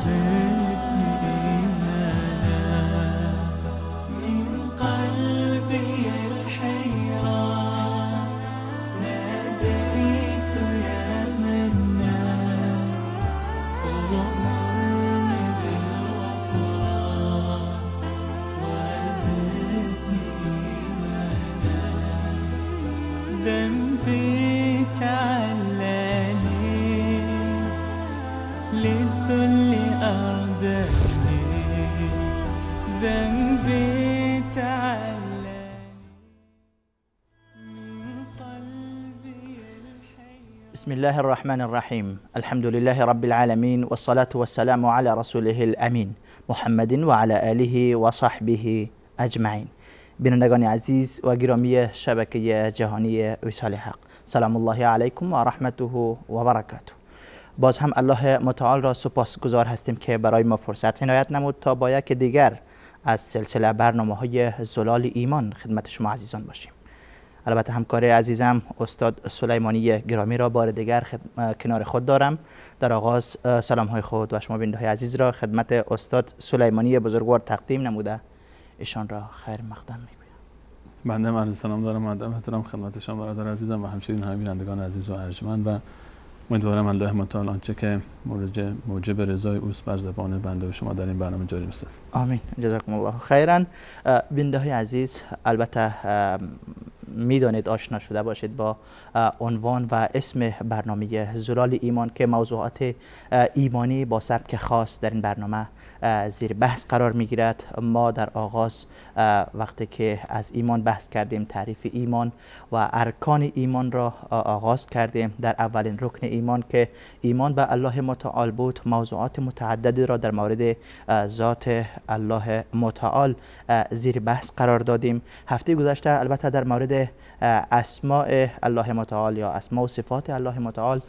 وزدني إيمانا من قلبي الحيران ناديت يا منان وأمرني بالغفران وزدني إيمانا ذنبي تعلاني للذل أردني ذنبي تعلاني من قلبي الحيران. بسم الله الرحمن الرحیم. الحمد لله رب العالمین والصلاة والسلام على رسوله الامین محمد و علی آله و صحبه اجمعین. بینندگان عزیز و گرامی شبکه جهانی وصال حق، سلام الله علیکم و رحمته و برکاته. باز هم الله متعال را سپاسگزار هستیم که برای ما فرصت عنایت نمود تا با یک دیگر از سلسله برنامه‌های زلال ایمان خدمت شما عزیزان باشیم. البته همکار عزیزم استاد سلیمانی گرامی را بار دیگر کنار خود دارم. در آغاز سلام های خود و شما بیننده های عزیز را خدمت استاد سلیمانی بزرگوار تقدیم نموده ایشان را خیر مقدم میگویم. بنده هم عرض سلام دارم، مقدم احترام خدمت شما برادر عزیزم و همچنین همه بینندگان عزیز و ارجمند و امیدوارم الله متعال آنچه که موجب رضای اوست بر زبان بنده و شما در این برنامه جاری بسازد. آمین. جزاکم الله خیرا. بیننده های عزیز، البته میدانید، آشنا شده باشید با عنوان و اسم برنامه زلال ایمان که موضوعات ایمانی با سبک خاص در این برنامه زیر بحث قرار میگیرد. ما در آغاز وقتی که از ایمان بحث کردیم، تعریف ایمان و ارکان ایمان را آغاز کردیم. در اولین رکن ایمان که ایمان به الله متعال بود، موضوعات متعددی را در مورد ذات الله متعال زیر بحث قرار دادیم. هفته گذشته البته در مورد اسماء الله متعال یا اسماء و صفات الله متعال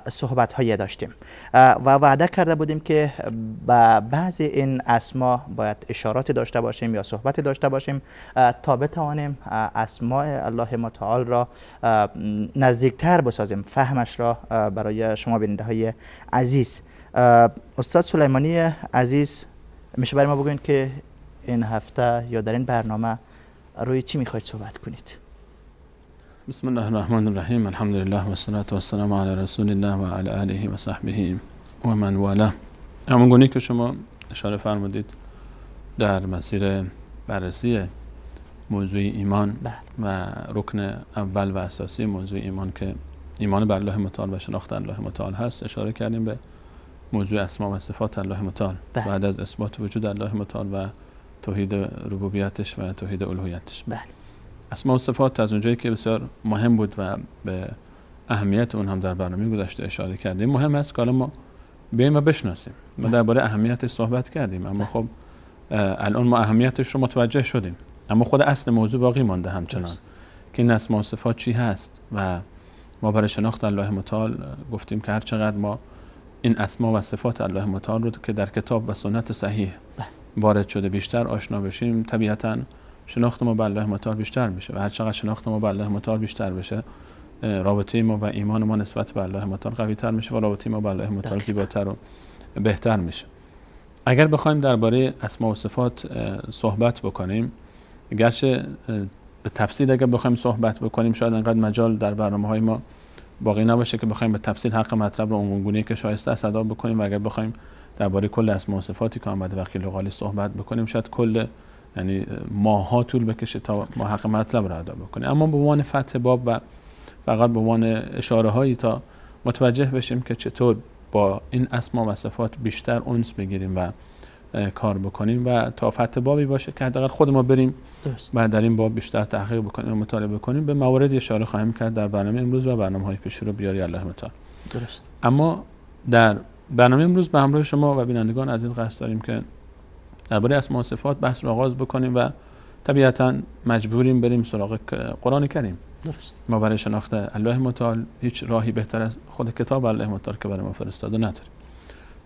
صحبت هایی داشتیم و وعده کرده بودیم که به بعضی این اسماء باید اشارات داشته باشیم یا صحبت داشته باشیم تا بتوانیم اسماء الله متعال را نزدیکتر بسازیم، فهمش را برای شما بیننده های عزیز. استاد سلیمانی عزیز، میشه برای ما بگوین که این هفته یا در این برنامه روی چی میخواید صحبت کنید؟ بسم الله الرحمن الرحیم. الحمد لله و الصلاة و السلام علی رسول الله و علی آله و صحبه و من والاه. همونگونه که شما اشاره فرمودید در مسیر بررسی موضوع ایمان و رکن اول و اساسی موضوع ایمان که ایمان به الله متعال و شناخت الله متعال هست، اشاره کردیم به موضوع اسما و صفات الله متعال بعد از اثبات وجود الله متعال و توحید ربوبیتش و توحید الوهیتش. اسما و صفات از اونجایی که بسیار مهم بود و به اهمیت اون هم در برنامه گذشته اشاره کردیم، مهم است که حالا ما بیاییم و بشناسیم. ما درباره اهمیتش صحبت کردیم، اما خب الان ما اهمیتش رو متوجه شدیم، اما خود اصل موضوع باقی مانده همچنان که این اسما و صفات چی هست. و ما برای شناخت الله متعال گفتیم که هر چقدر ما این اسما و صفات الله متعال رو که در کتاب و سنت صحیح وارد شده بیشتر آشنا بشیم، طبیعتاً شناخت ما به الله متعال بیشتر میشه و هر چقدر شناخت ما به الله متعال بیشتر بشه، رابطه ما و ایمان ما نسبت به الله متعال قوی‌تر میشه و رابطه ما با الله متعال زیباتر و بهتر میشه. اگر بخوایم درباره اسما و صفات صحبت بکنیم، گرچه به تفصیل اگر بخوایم صحبت بکنیم شاید انقدر مجال در برنامه‌های ما باقی نباشه که بخوایم به تفصیل حق مطلب رو اونگونه که شایسته است ادا بکنیم و اگر بخوایم درباره کل اسما و صفاتی که آمده و قیل و قال صحبت بکنیم شاید کل یعنی ماها طول بکشه تا ما حق مطلب را ادا بکنیم. اما به عنوان فتح باب و فقط به عنوان اشاره هایی تا متوجه بشیم که چطور با این اسما و صفات بیشتر انس بگیریم و کار بکنیم و تا فتح بابی باشه که حداقل خود ما بریم و در این باب بیشتر تحقیق بکنیم و مطالعه بکنیم. به موارد اشاره خواهیم کرد در برنامه امروز و برنامه‌های پیش رو بیاری الله متعال. درست. اما در برنامه امروز به همراه شما و بینندگان عزیز قصد داریم که درباره اسما و صفات بحث رو آغاز بکنیم و طبیعتاً مجبوریم بریم سراغ قرآن کریم. درست. ما برای شناخت الله متعال هیچ راهی بهتر از خود کتاب الله متعال که برای ما فرستاده نداریم.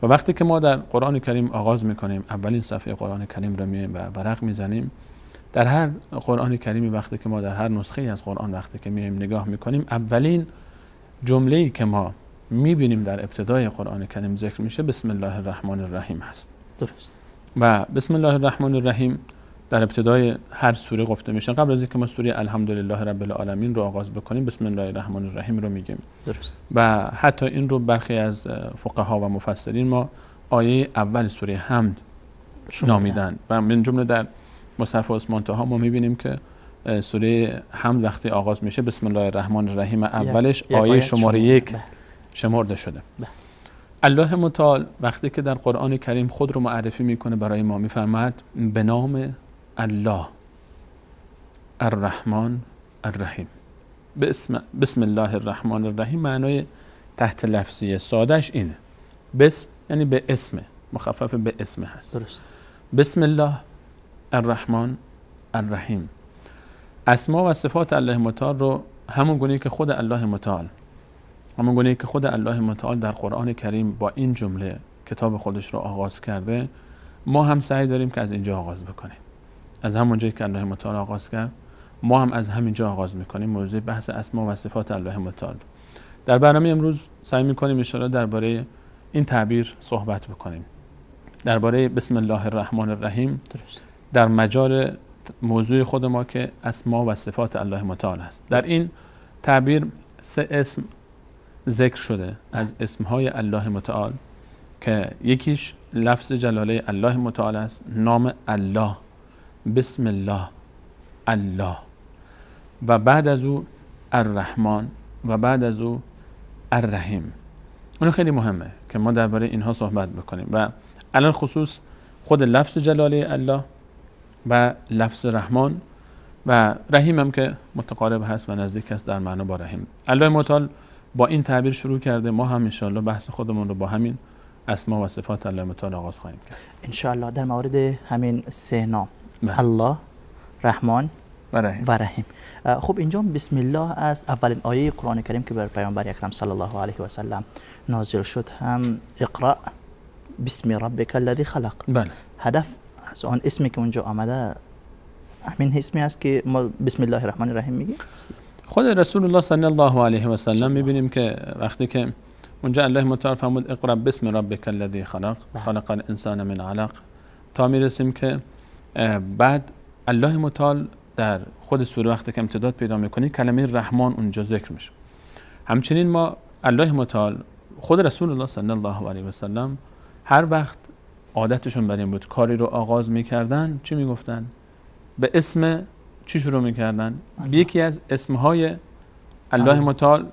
و وقتی که ما در قرآن کریم آغاز میکنیم، اولین صفحه قرآن کریم رو میایم و ورق میزنیم، در هر قرآن کریمی وقتی که ما در هر نسخه از قرآن وقتی که میایم نگاه میکنیم، اولین جمله‌ای که ما میبینیم در ابتدای قرآن کریم ذکر میشه بسم الله الرحمن الرحیم هست. درست. و بسم الله الرحمن الرحیم در ابتدای هر سوره گفته میشه. قبل از اینکه ما سوره الحمدلله رب العالمین رو آغاز بکنیم بسم الله الرحمن الرحیم رو میگیم. درست. و حتی این رو برخی از فقها و مفسرین ما آیه اول سوره حمد نامیدن و من جمله در مصحف عثمان طه ما میبینیم که سوره حمد وقتی آغاز میشه بسم الله الرحمن الرحیم اولش آیه شماره 1 شمرده شده. الله متعال وقتی که در قرآن کریم خود رو معرفی میکنه برای ما میفرماید به نام الله الرحمن الرحیم. بسم الله الرحمن الرحیم معنای تحت لفظی سادهش اینه. بسم یعنی به اسم، مخفف به اسم هست. درست. بسم الله الرحمن الرحیم. اسما و صفات الله متعال رو همون گونه‌ای که خود الله متعال در قرآن کریم با این جمله کتاب خودش رو آغاز کرده، ما هم سعی داریم که از اینجا آغاز بکنیم. از همون جایی که الله متعال آغاز کرد ما هم از همینجا آغاز میکنیم موضوع بحث اسما و صفات الله متعال. در برنامه امروز سعی میکنیم ان شاءالله درباره این تعبیر صحبت بکنیم، درباره بسم الله الرحمن الرحیم. درست. در مجال موضوع خود ما که اسما و صفات الله متعال است. در این تعبیر 3 اسم ذکر شده از اسمهای الله متعال که یکیش لفظ جلاله الله متعال است، نام الله، بسم الله، الله، و بعد از او الرحمن و بعد از او الرحیم. اون خیلی مهمه که ما درباره اینها صحبت بکنیم و الان خصوص خود لفظ جلاله الله و لفظ رحمان و رحیم هم که متقارب هست و نزدیک است در معنا با رحیم. الله متعال با این تعبیر شروع کرده، ما هم انشاءالله بحث خودمون رو با همین اسما و صفات الله متعال آغاز خواهیم کرد انشاءالله در مورد همین 3 نام بله. الله، رحمان و رحیم. و رحیم. خب اینجا بسم الله است. اولین آیه قرآن کریم که بر پیامبر اکرم صلی الله علیه و سلم نازل شد هم اقرأ بسم ربک الذی خلق. بله. هدف از آن اسمی که اونجا آمده همین اسمی است که ما بسم الله الرحمن الرحیم میگیم. خود رسول الله صلی الله علیه و سلم میبینیم که وقتی که اونجا الله متعال فرمود اقرأ بسم ربک الذی خلق خلق الانسان من علق تا میرسیم که بعد الله متعال در خود سوره وقتی که امتداد پیدا میکنه کلمه رحمان اونجا ذکر میشه. همچنین ما الله متعال خود رسول الله صلی الله علیه و سلم هر وقت عادتشون بر این بود کاری رو آغاز میکردن چی میگفتن؟ به اسم چی شروع میکردن؟ یکی از اسمهای الله متعال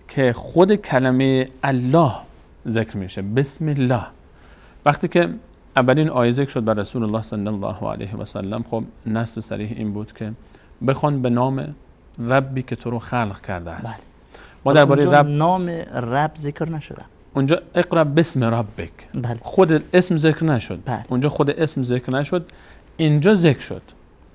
که خود کلمه الله ذکر میشه، بسم الله. وقتی که اولین آیه ذکر شد بر رسول الله صلی الله علیه و سلم، خب نص صریح این بود که بخوان به نام ربی که تو رو خلق کرده است. ما درباره رب نام رب ذکر نشده. اونجا اقرأ بسم ربک. بله. خود اسم ذکر نشد. بله. اونجا خود اسم ذکر نشد، اینجا ذکر شد.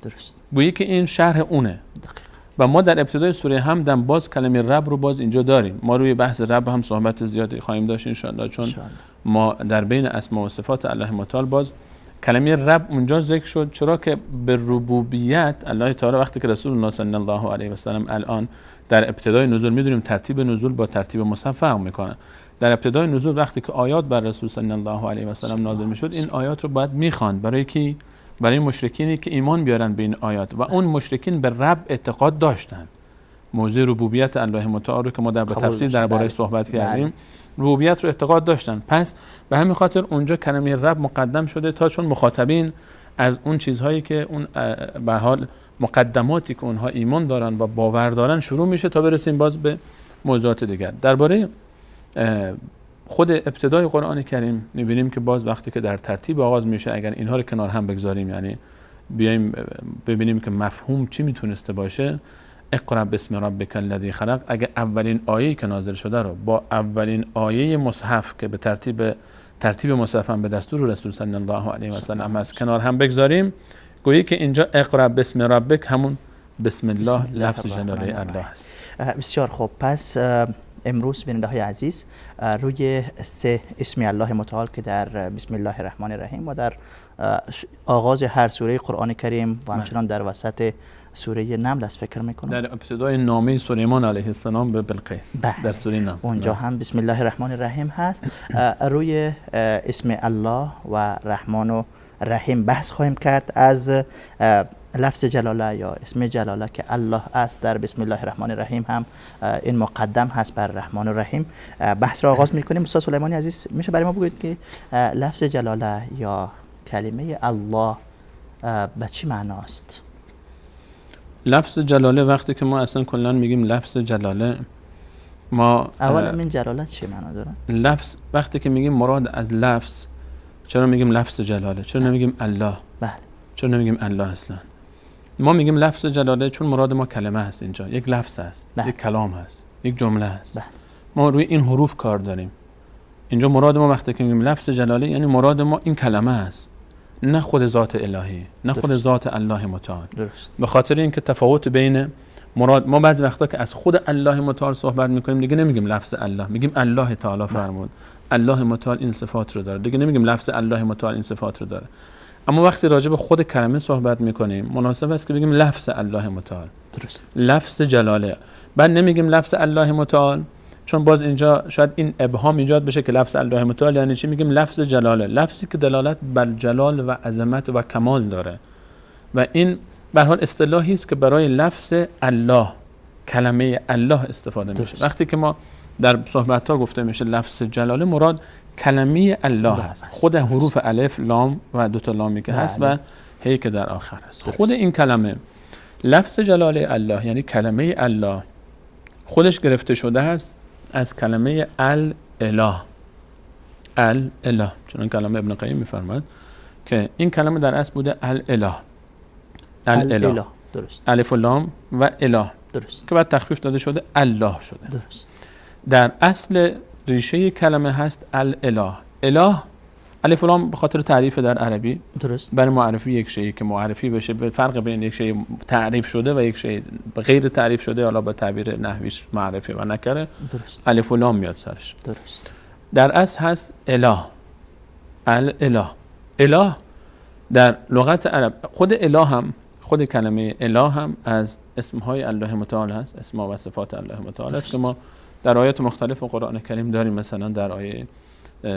درست. گویی که این شرح اونه. دقیق. و ما در ابتدای سوره حمد هم باز کلمه رب رو باز اینجا داریم. ما روی بحث رب هم صحبت زیادی خواهیم داشت ان شاء الله، چون ما در بین اسما و صفات الله متعال باز کلمه رب اونجا ذکر شد، چرا که به ربوبیت الله تعالی وقتی که رسول الله صلی الله علیه و سلم الان در ابتدای نزول میدونیم ترتیب نزول با ترتیب مصحف فرق میکنه. در ابتدای نزول وقتی که آیات بر رسول صلی الله علیه و سلم نازل میشد این آیات رو باید میخواند برای کی؟ برای مشرکینی که ایمان بیارن به این آیات و اون مشرکین به رب اعتقاد داشتن. موضوع ربوبیت الله متعال رو که ما در تفسیر درباره صحبت کردیم، ربوبیت رو اعتقاد داشتن. پس به همین خاطر اونجا کلمه رب مقدم شده تا چون مخاطبین از اون چیزهایی که اون به حال مقدماتی که اونها ایمان دارن و باور دارن شروع میشه تا برسیم باز به موضوعات دیگر. درباره خود ابتدای قرآن کریم می‌بینیم که باز وقتی که در ترتیب آغاز میشه، اگر اینها رو کنار هم بگذاریم، یعنی بیایم ببینیم که مفهوم چی میتونسته باشه، اقرأ بسم ربک الذی خلق، اگر اولین آیه‌ای که نازل شده رو با اولین آیه مصحف که به ترتیب مصحف هم به دستور رسول صلی الله علیه و سلم از کنار هم بگذاریم، گویی که اینجا اقرأ بسم ربک همون بسم الله لفظ جلاله الله است. بسیار خوب. پس امروز بیننده های عزیز روی 3 اسم الله متعال که در بسم الله الرحمن الرحیم و در آغاز هر سوره قرآن کریم و همچنان در وسط سوره نمل است فکر میکنم. در ابتدای نامه سلیمان علیه السلام به بلقیس در سوره نمل اونجا هم بسم الله الرحمن الرحیم هست. روی اسم الله و رحمان و رحیم بحث خواهیم کرد. از لفظ جلاله یا اسم جلاله که الله است در بسم الله الرحمن الرحیم هم این مقدم هست بر رحمان و رحیم. بحث را آغاز میکنیم. استاد سلیمانی عزیز میشه برای ما بگویید که لفظ جلاله یا کلمه الله به چی معناست؟ لفظ جلاله وقتی که ما اصلا کلا میگیم لفظ جلاله، ما اولا این جلاله چی معنا داره؟ لفظ وقتی که میگیم مراد از لفظ، چرا میگیم لفظ جلاله؟ چرا نمیگیم الله؟ بله. چرا نمیگیم الله اصلا؟ ما میگیم لفظ جلاله چون مراد ما کلمه هست. اینجا یک لفظ هست، یک کلام هست، یک جمله هست. ما روی این حروف کار داریم. اینجا مراد ما وقتی که میگیم لفظ جلاله یعنی مراد ما این کلمه است، نه خود ذات الهی، نه خود ذات الله متعال. درست. به خاطر اینکه تفاوت بین مراد، ما بعضی وقتا که از خود الله متعال صحبت میکنیم دیگه نمیگیم لفظ الله، میگیم الله تعالی فرمود. الله متعال این صفات رو داره، دیگه نمیگیم لفظ الله متعال این صفات رو داره. اما وقتی راجع به خود کلمه صحبت میکنیم مناسب است که بگیم لفظ الله متعال. درست. لفظ جلاله. بعد نمیگیم لفظ الله متعال چون باز اینجا شاید این ابهام ایجاد بشه که لفظ الله متعال یعنی چی. میگیم لفظ جلاله، لفظی که دلالت بر جلال و عظمت و کمال داره و این به هر حال اصطلاحی است که برای لفظ الله، کلمه الله استفاده میشه. وقتی که ما در صحبت ها گفته میشه لفظ جلاله مراد کلمه الله هست، خود حروف الف لام و دو تا لامی که هست و هی که در آخر هست. خود این کلمه لفظ جلاله الله یعنی کلمه الله خودش گرفته شده است از کلمه الاله. الاله، چون کلمه ابن قیم میفرماد که این کلمه در اصل بوده الاله. الاله درست. الف و لام و اله درست. که بعد تخفیف داده شده الله شده. درست. در اصل ریشه کلمه هست الاله. اله الف و لام به خاطر تعریف در عربی. درست. برای معرفی یک شیء که معرفی بشه، به فرق بین یک شیء تعریف شده و یک شیء غیر تعریف شده، حالا با تعبیر نحویش معرفی و نکره. درست. الف و لام میاد سرش. درست. در اصل هست اله. الاله. اله در لغت عرب، خود اله هم، خود کلمه اله هم از اسمهای الله متعال هست، اسما و صفات الله متعال است که ما در آیات مختلف قرآن کریم داریم. مثلا در آیه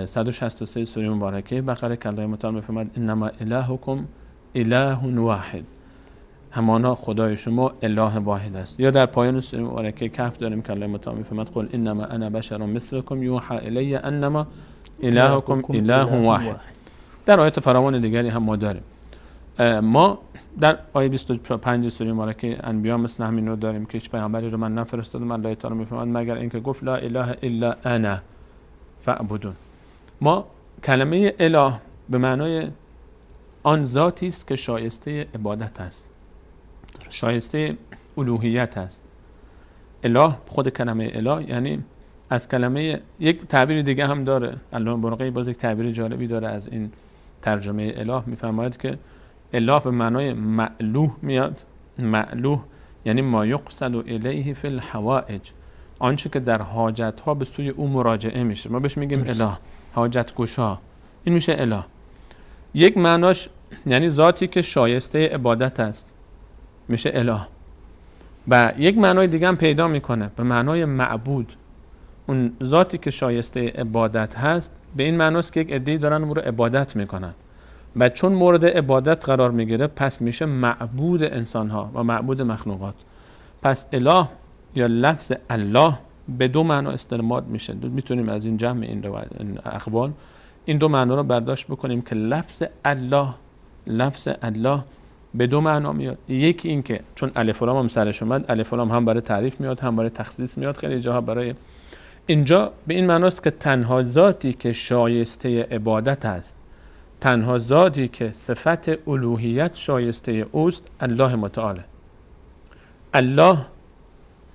163 سوره مبارکه بقره که الله متعال میفرماد انما الهکم اله واحد، همانا خدای شما اله واحد است. یا در پایان سوره مبارکه کهف داریم که الله متعال میفرماد قل انما انا بشر مثلکم یوحى الی انما الهکم اله واحد. در آیات فراوان دیگری هم ما داریم. ما در آیه 25 سوره مبارکه انبیا مثل همین رو داریم که هیچ پیامبری رو من نفرستادم، الله تعالی میفرماد مگر اینکه گفت لا اله الا انا فاعبدون. ما کلمه اله به معنای آن ذاتی است که شایسته عبادت است، شایسته الوهیت است. اله، خود کلمه اله یعنی از کلمه، یک تعبیر دیگه هم داره علامه برقی باز یک تعبیر جالبی داره از این ترجمه اله، میفرماید که اله به معنای معلوه میاد. معلوه یعنی ما یقصد الیه فی الحوائج، آنچه که در حاجت ها به سوی او مراجعه میشه، ما بهش میگیم اله، حاجت گشا، این میشه اله. یک معناش یعنی ذاتی که شایسته عبادت است میشه اله. و یک معنای دیگه هم پیدا میکنه به معنای معبود، اون ذاتی که شایسته عبادت هست به این معناست که یک عده‌ای دارن او رو عبادت میکنن و چون مورد عبادت قرار میگیره پس میشه معبود انسان ها و معبود مخلوقات. پس اله یا لفظ الله به دو معنا استعمال میشه. میتونیم از این جمع این اقوال این دو معنا رو برداشت بکنیم که لفظ الله به دو معنا میاد. یکی این که چون الف و لام هم سرش اومد، الف و لام هم برای تعریف میاد هم برای تخصیص میاد، خیلی جاها برای اینجا به این معناست که تنها ذاتی که شایسته عبادت است، تنها ذاتی که صفت الوهیت شایسته اوست الله متعاله. الله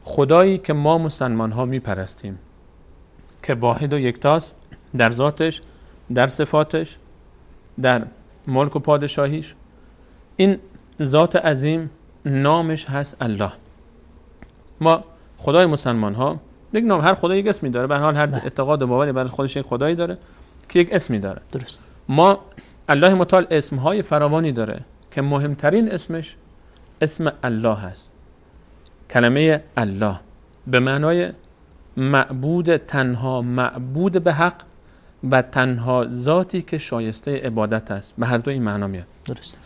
خدایی که ما مسلمان ها میپرستیم که واحد و یکتاست در ذاتش، در صفاتش، در ملک و پادشاهیش. این ذات عظیم نامش هست الله. ما خدای مسلمان ها یک نام، هر خدایی یک اسمی داره، به هر حال هر اعتقاد و باوری برای خودش یک خدایی داره که یک اسمی داره. درست. ما الله متعال اسمهای فراوانی داره که مهمترین اسمش اسم الله هست. کلمه الله به معنای معبود، تنها معبود به حق و تنها ذاتی که شایسته عبادت است. به هر دو این معنا میاد. درست.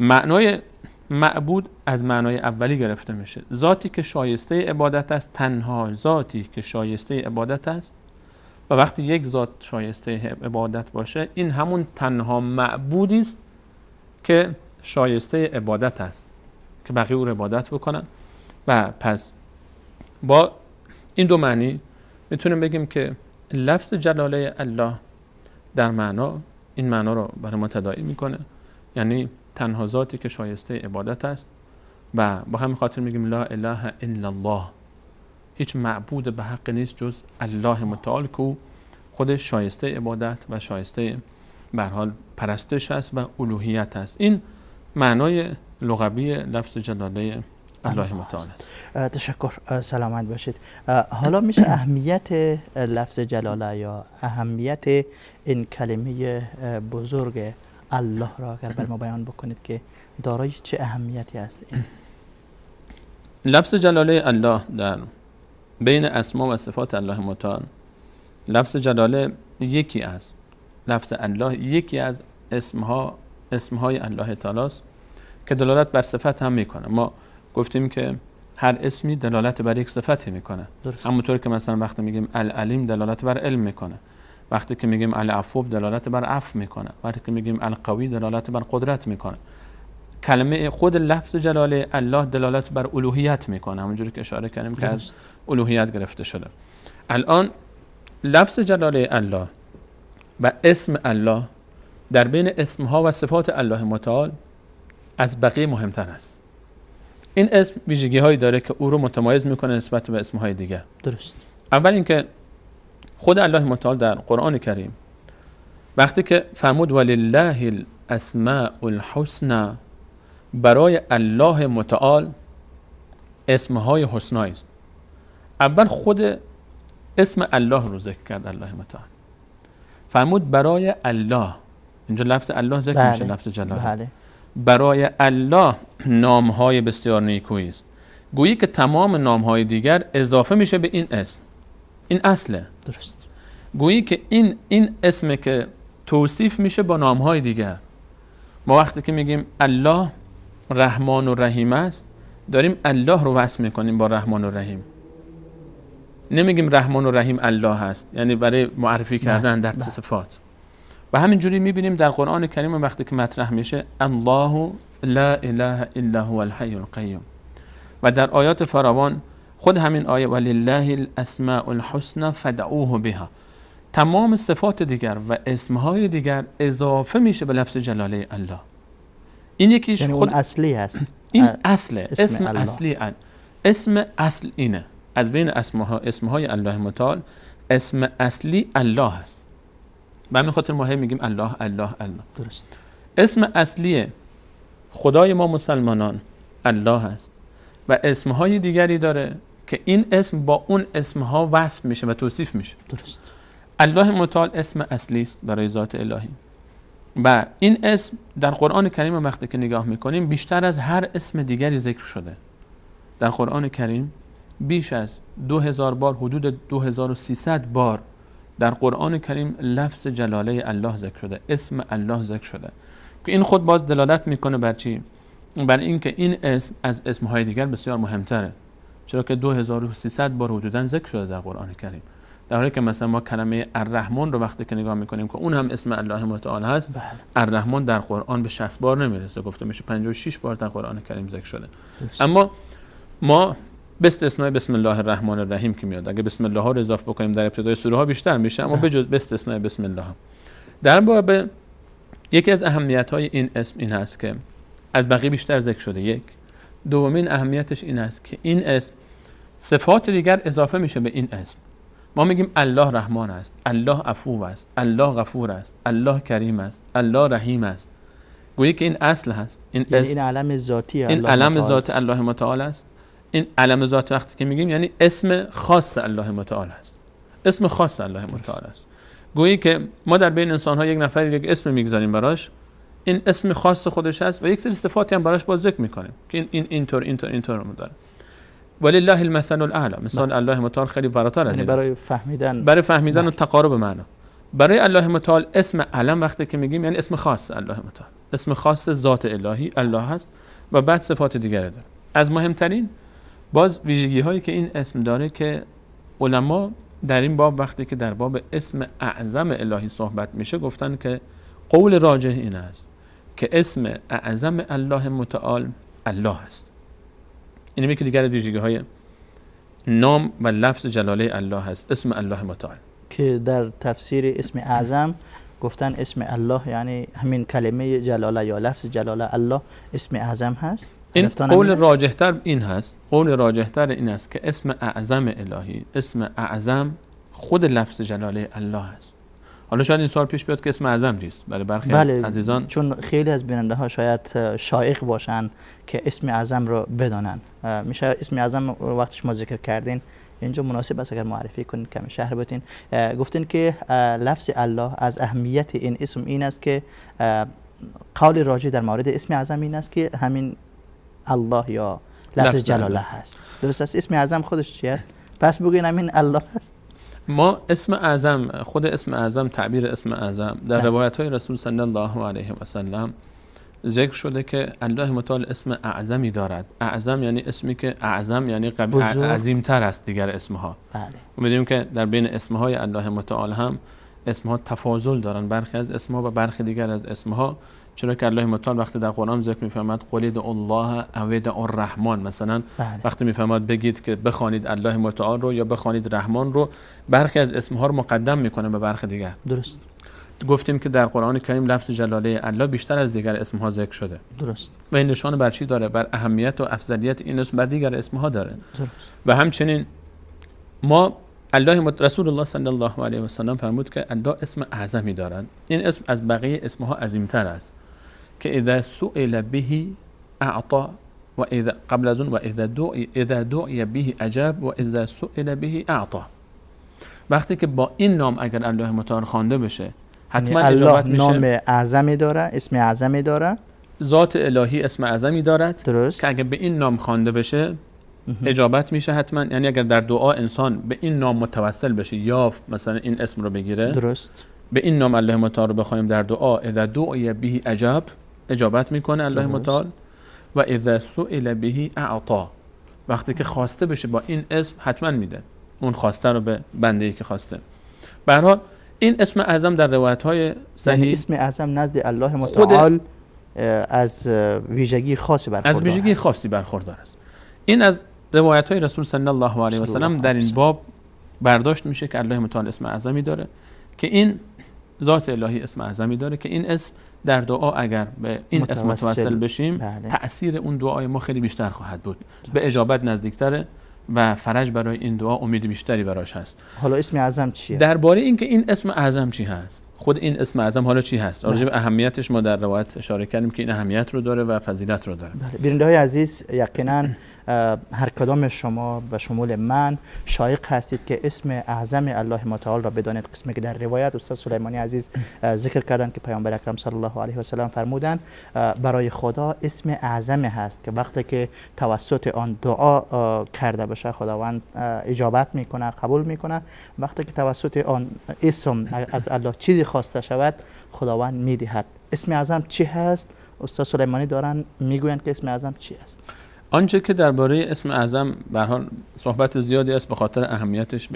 معنای معبود از معنای اولی گرفته میشه. ذاتی که شایسته عبادت است، تنها ذاتی که شایسته عبادت است. و وقتی یک ذات شایسته عبادت باشه، این همون تنها معبودی است که شایسته عبادت است که بقیه او رو عبادت بکنن. و پس با این دو معنی میتونیم بگیم که لفظ جلاله الله در معنا این معنا رو برای ما تداعی میکنه، یعنی تنها ذاتی که شایسته عبادت است. و با همین خاطر میگیم لا اله الا الله، هیچ معبود به حق نیست جز الله متعال که خودش شایسته عبادت و شایسته به هر حال پرستش است و الوهیت است. این معنای لغوی لفظ جلاله الله متعال است. تشکر، سلامت باشید. حالا میشه اهمیت لفظ جلاله یا اهمیت این کلمه بزرگ الله را اگر بر ما بیان بکنید که دارای چه اهمیتی است این؟ لفظ جلاله الله در بین اسما و صفات الله متعال، لفظ جلاله یکی از لفظ الله یکی از اسمهای الله تعالی است که دلالت بر صفت هم میکنه. ما گفتیم که هر اسمی دلالت بر یک صفتی میکنه. همونطور که مثلا وقتی میگیم العلیم دلالت بر علم میکنه، وقتی که میگیم العفو دلالت بر عفو میکنه، وقتی که میگیم القوی دلالت بر قدرت میکنه. کلمه خود لفظ جلاله الله دلالت بر الوهیت میکنه، همونجوری که اشاره کردیم که از الوهیت گرفته شده. الان لفظ جلاله الله و اسم الله در بین اسمها و صفات الله متعال از بقیه مهمتر است. این اسم ویژگی هایی داره که او رو متمایز میکنه نسبت به اسمهای دیگر. درست. اول اینکه خود الله متعال در قرآن کریم وقتی که فرمود ولله الاسماء الحسنى، برای الله متعال اسمهای حسنایی است. اول خود اسم الله رو ذکر کرد الله متعال، فرمود برای الله. اینجا لفظ الله ذکر میشه، لفظ جلاله. بله. برای الله نامهای بسیار نیکویی است. گویی که تمام نامهای دیگر اضافه میشه به این اسم. این اصله. درست. گویی که این اسم که توصیف میشه با نامهای دیگر. ما وقتی که میگیم الله رحمان و رحیم است، داریم الله رو وصف میکنیم با رحمان و رحیم. نمیگیم رحمان و رحیم الله هست، یعنی برای معرفی کردن در صفات. و همینجوری میبینیم در قرآن کریم وقتی که مطرح میشه الله لا اله الا هو الحی القیوم، و در آیات فراوان خود همین آیه ولله الاسماء الحسنى فدعوه بها، تمام صفات دیگر و اسمهای دیگر اضافه میشه به لفظ جلاله الله. این یکیش یعنی خود اون اصلی هست. این اصله، اسم الله. اصلی اسم اصل اینه. از بین اسمهای الله متعال اسم اصلی الله هست. به همین خاطر ما میگیم الله الله الله. درست. اسم اصلی خدای ما مسلمانان الله هست و اسمهای دیگری داره که این اسم با اون اسمها وصف میشه و توصیف میشه. درست. الله متعال اسم اصلی است برای ذات الهی و این اسم در قرآن کریم وقتی که نگاه میکنیم بیشتر از هر اسم دیگری ذکر شده. در قرآن کریم بیش از 2000 بار، حدود 2300 بار در قرآن کریم لفظ جلاله الله ذکر شده، اسم الله ذکر شده که این خود باز دلالت میکنه بر چی؟ بر اینکه این اسم از اسمهای دیگر بسیار مهمتره، چرا که 2300 بار حدوداً ذکر شده در قرآن کریم، در حالی که مثلا ما کلمه الرحمن رو وقتی که نگاه میکنیم که اون هم اسم الله متعال هست، الرحمن در قرآن به 60 بار نمیرسه، گفته میشه 56 بار در قرآن کریم ذکر شده. اما ما به استثنای بسم الله الرحمن الرحیم که میاد، اگه بسم الله ها رو اضافه بکنیم در ابتدای سوره ها بیشتر میشه، اما بجز به استثنای بسم الله در باب یکی از اهمیت های این اسم این هست که از بقیه بیشتر ذکر شده. یک دومین اهمیتش این است که این اسم صفات دیگر اضافه میشه به این اسم. ما میگیم الله رحمان است، الله عفو است، الله غفور است، الله کریم است، الله رحیم است. گویی که این اصل هست، این اسم، این علم ذاتی این علم ذات الله متعال است. این علم ذات وقتی که میگیم یعنی اسم خاص الله متعال است، اسم خاص الله متعال است. گویی که ما در بین انسان ها یک نفر یک اسم میگذاریم براش، این اسم خاص خودش هست و یک سری صفاتی هم براش باز ذکر میکنیم که اینطور رو داره. ولله المثل الاعلی، مثال الله متعال خیلی فراتر از این برای فهمیدن و تقارب معنا. برای الله متعال اسم علم وقتی که میگیم یعنی اسم خاص الله متعال، اسم خاص ذات الهی الله هست و بعد صفات دیگره داره. از مهمترین باز ویژگی هایی که این اسم داره که علما در این باب وقتی که در باب اسم اعظم الهی صحبت میشه گفتن که قول راجح این است که اسم اعظم الله متعال الله است. اینمی که دیگر ویژگی های نام و لفظ جلاله الله هست، اسم الله متعال که در تفسیر اسم اعظم گفتن اسم الله یعنی همین کلمه جلاله یا لفظ جلاله الله اسم اعظم هست. این قول راجحتر این هست، قول راجحتر این است که اسم اعظم الهی، اسم اعظم خود لفظ جلاله الله است. حالا شاید این سوال پیش بیاد که اسم اعظم چیست؟ برای برخی از عزیزان، چون خیلی از بیننده ها شاید شایق باشن که اسم اعظم رو بدانن. میشه اسم اعظم وقتی شما ذکر کردین اینجا مناسب است اگر معرفی کنین، کمی شرح بدین. گفتین که لفظ الله از اهمیت این اسم این است که قول راجح در مورد اسم اعظم این است که همین الله یا لفظ جلاله هست. درست است؟ اسم اعظم خودش چی است؟ پس بگین همین الله هست. ما اسم اعظم، خود اسم اعظم، تعبیر اسم اعظم در روایت های رسول صلی الله علیه و سلم ذکر شده که الله متعال اسم اعظمی دارد. اعظم یعنی اسمی که اعظم یعنی عظیمتر است دیگر اسمها. بله. و می‌دونیم که در بین اسمهای الله متعال هم اسمها تفاضل دارن، برخی از اسمها و برخی دیگر از اسمها، چرا که الله متعال وقتی در قرآن ذکر می‌فرماید قل ادعوا الله او ادعوا الرحمن، مثلا وقتی می‌فرماید بگید که بخوانید الله متعال رو یا بخوانید رحمان رو، برخی از اسمها رو مقدم می‌کنه به برخی دیگر. درست. گفتیم که در قرآن کریم لفظ جلاله الله بیشتر از دیگر اسمها ذکر شده. درست. و این نشان بر چی داره؟ بر اهمیت و افضلیت این اسم بر دیگر اسمها داره. درست. و همچنین ما رسول الله صلی الله علیه و سلم فرمود که الله اسم اعظمی دارند. این اسم از بقیه اسمها عظیمتر است که اذا سئل به اعطى و اذا قبل از اون و اذا دعی به اجاب و اذا سئل به اعطى. وقتی که با این نام اگر الله متعال خوانده بشه حتما اجابت میشه. نام اعظمی داره، اسم اعظمی داره، ذات الهی اسم اعظمی دارد. درست. که اگر به این نام خوانده بشه اجابت میشه حتما. یعنی اگر در دعا انسان به این نام متوسل بشه یا مثلا این اسم رو بگیره، درست، به این نام الله متعال رو بخونیم در دعا، اذا دعی به اجاب، اجابت میکنه الله متعال، و اذا سئل به اعطا، وقتی که خواسته بشه با این اسم حتما میده اون خواسته رو به بنده‌ای که خواسته. به هر حال این اسم اعظم در روایت‌های صحیح، یعنی اسم اعظم نزد الله متعال از ویژگی خاصی برخوردار است. این از روایت‌های رسول صلی الله علیه و سلم در این باب برداشت میشه که الله متعال اسم اعظمی داره، که این ذات الهی اسم اعظمی داره، که این اسم در دعا اگر به این اسم متوسل بشیم تأثیر اون دعای ما خیلی بیشتر خواهد بود، به اجابت نزدیکتره و فرج برای این دعا امید بیشتری براش هست. حالا اسم اعظم چیه؟ درباره اینکه این اسم اعظم چی هست، خود این اسم اعظم حالا چی هست، راجع به اهمیتش ما در روایت اشاره کردیم که این اهمیت رو داره و فضیلت رو داره. بیننده‌های عزیز، یقینا هر کدام شما و شمول من شایق هستید که اسم اعظم الله متعال را بدانید. قسمی که در روایت استاد سلیمانی عزیز ذکر کردند که پیامبر اکرم صلی الله علیه و سلم فرمودند برای خدا اسم اعظم هست که وقتی که توسط آن دعا کرده بشه خداوند اجابت میکنه، قبول میکنه. وقتی که توسط آن اسم از الله چیزی خواسته شود خداوند میدهد. اسم اعظم چی هست؟ استاد سلیمانی دارن میگویند که اسم اعظم چی است. آنچه که درباره اسم اعظم به هر حال صحبت زیادی است به خاطر اهمیتش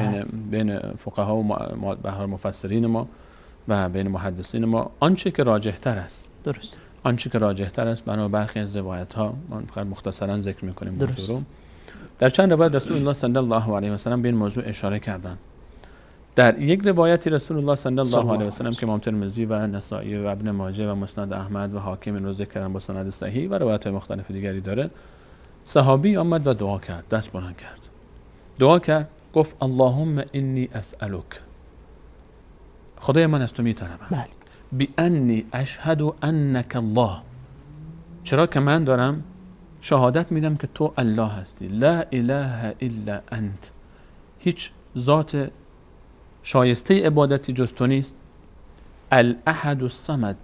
بین فقها و به هر حال مفسرین ما و بین محدثین ما. آنچه که راجح‌تر است، درست، آنچه که راجح‌تر است بنا برخی از روایت‌ها ما فقط مختصراً ذکر می‌کنیم موضوع رو. در چند روایت رسول الله صلی الله علیه و سلم به این موضوع اشاره کردند. در یک روایتی رسول الله صلی الله علیه و سلم که امام ترمذی و نسائی و ابن ماجه و مسند احمد و حاکم رو ذکر کردن با سند صحیح و روایت‌های مختلف دیگری داره، صحابی آمد و دعا کرد، دست بلند کرد، دعا کرد، گفت اللهم انی اسألک، خدای من از تو میطلبم، بانی اشهد انک الله، چرا که من دارم شهادت میدم که تو الله هستی، لا اله الا انت، هیچ ذات شایسته عبادتی جز تو نیست، الاحد الصمد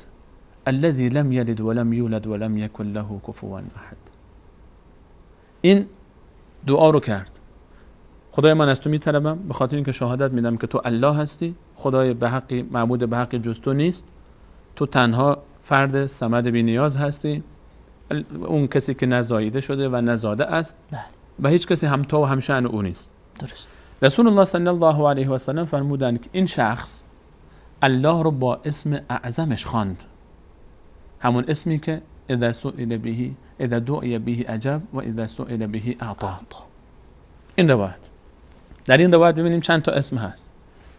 الذي لم يلد ولم يولد ولم يكن له كفوا احد. این دعا رو کرد. خدای من از تو میطلبم به خاطر اینکه شهادت میدم که تو الله هستی، خدای به حقی معبود به حقی جز تو نیست، تو تنها فرد صمد بی نیاز هستی، اون کسی که نزاییده شده و نزاده است و هیچ کسی هم تو و هم شأن او نیست. درست. رسول الله صلی الله علیه و سلم فرمودند که این شخص الله رو با اسم اعظمش خواند، همون اسمی که اذا سئل به اذا دعی به اجاب و اذا سئل به اعطى. این روایت، در این روایت ببینیم چند تا اسم هست.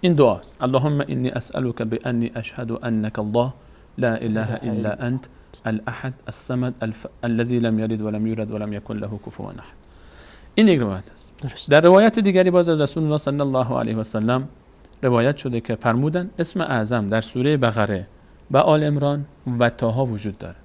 این دعاست: اللهم انی اسألك بأنی اشهد انك الله لا اله الا انت الاحد الصمد الذي لم يلد ولم يولد ولم يكن له كفوا احد. این یک روایت است. درست. در روایت دیگری باز از رسول الله صلی الله علیه و سلم روایت شده که فرمودن اسم اعظم در سوره بقره و آل عمران و طه وجود داره.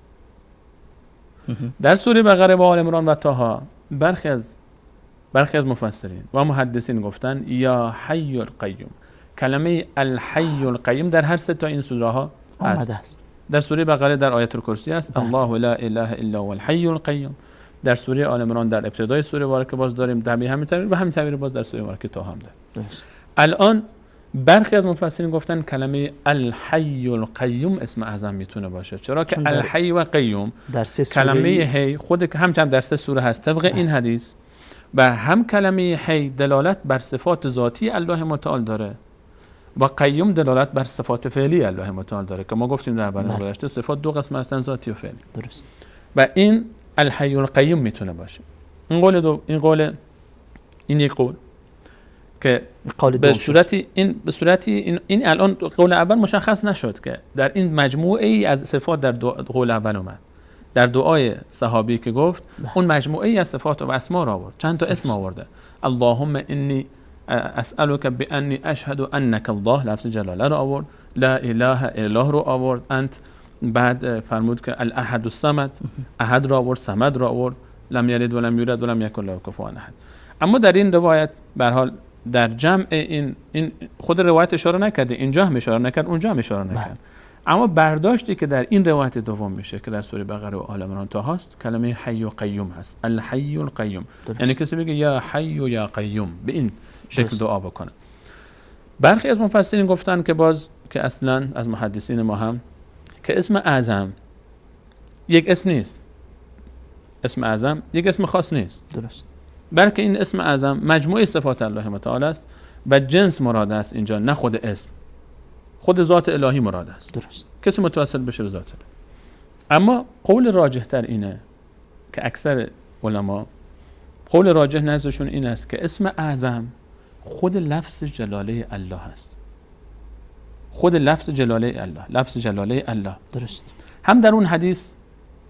در سوره بقره و آل عمران و طه برخی از مفسرین و محدثین گفتن یا حی القیوم. کلمه الحی القیوم در هر سه تا این سوره ها هست. در سوره بقره در آیت الکرسی است الله لا اله الا هو الحی القیوم. در سوره آل عمران در ابتدای سوره مبارکه باز داریم در همین تعبیر و همین تعبیر باز در سوره مبارکه طه هم داره. الان برخی از مفسرین گفتن کلمه الحی القیوم اسم اعظم میتونه باشه، چرا که الحی و قیوم کلمه هی خود هم در سه سوره هست طبق این حدیث، و هم کلمه هی دلالت بر صفات ذاتی الله متعال داره و قیوم دلالت بر صفات فعلی الله متعال داره که ما گفتیم در برنامه گذشته صفات دو قسم هستن، ذاتی و فعلی. درست. و این الحی القیوم میتونه باشه. این قول دو، این یک قول که به صورتی این الان قول اول مشخص نشد که در این مجموعه ای از صفات در قول اول اومد. در دعای صحابی که گفت اون مجموعه ای از صفات و اسما را آورد، چند تا اسم آورده. اللهم انی اسألك بأنی اشهد انک الله، لفظ جلاله را آورد، لا اله الا رو آورد، انت، بعد فرمود که الاحد الصمد، احد را آورد، صمد را آورد، لم یلد ولم یولد ولم یکن له کفوا احد. اما در این روایت به هر حال در جمع این خود روایت اشاره نکرده، اینجا هم اشاره نکرد، اونجا هم اشاره نکرد. اما برداشتی که در این روایت دوم میشه که در سوره بقره و آل عمران تا هست کلمه حی و قیوم هست، الحی القیوم. یعنی کسی بگه یا حی و یا قیوم به این شکل دعا بکنه. برخی از مفسرین گفتن که باز که اصلا از محدثین ما هم که اسم اعظم یک اسم نیست، اسم اعظم یک اسم خاص نیست. درست. بلکه این اسم اعظم مجموعه صفات الله متعال است و جنس مراد است اینجا، نه خود اسم، خود ذات الهی مراد است. درست. کسی متوسل بشه به ذات الهی. اما قول راجح تر اینه که اکثر علما قول راجح نزدشون این است که اسم اعظم خود لفظ جلاله الله است، خود لفظ جلاله الله، لفظ جلاله الله. درست. هم در اون حدیث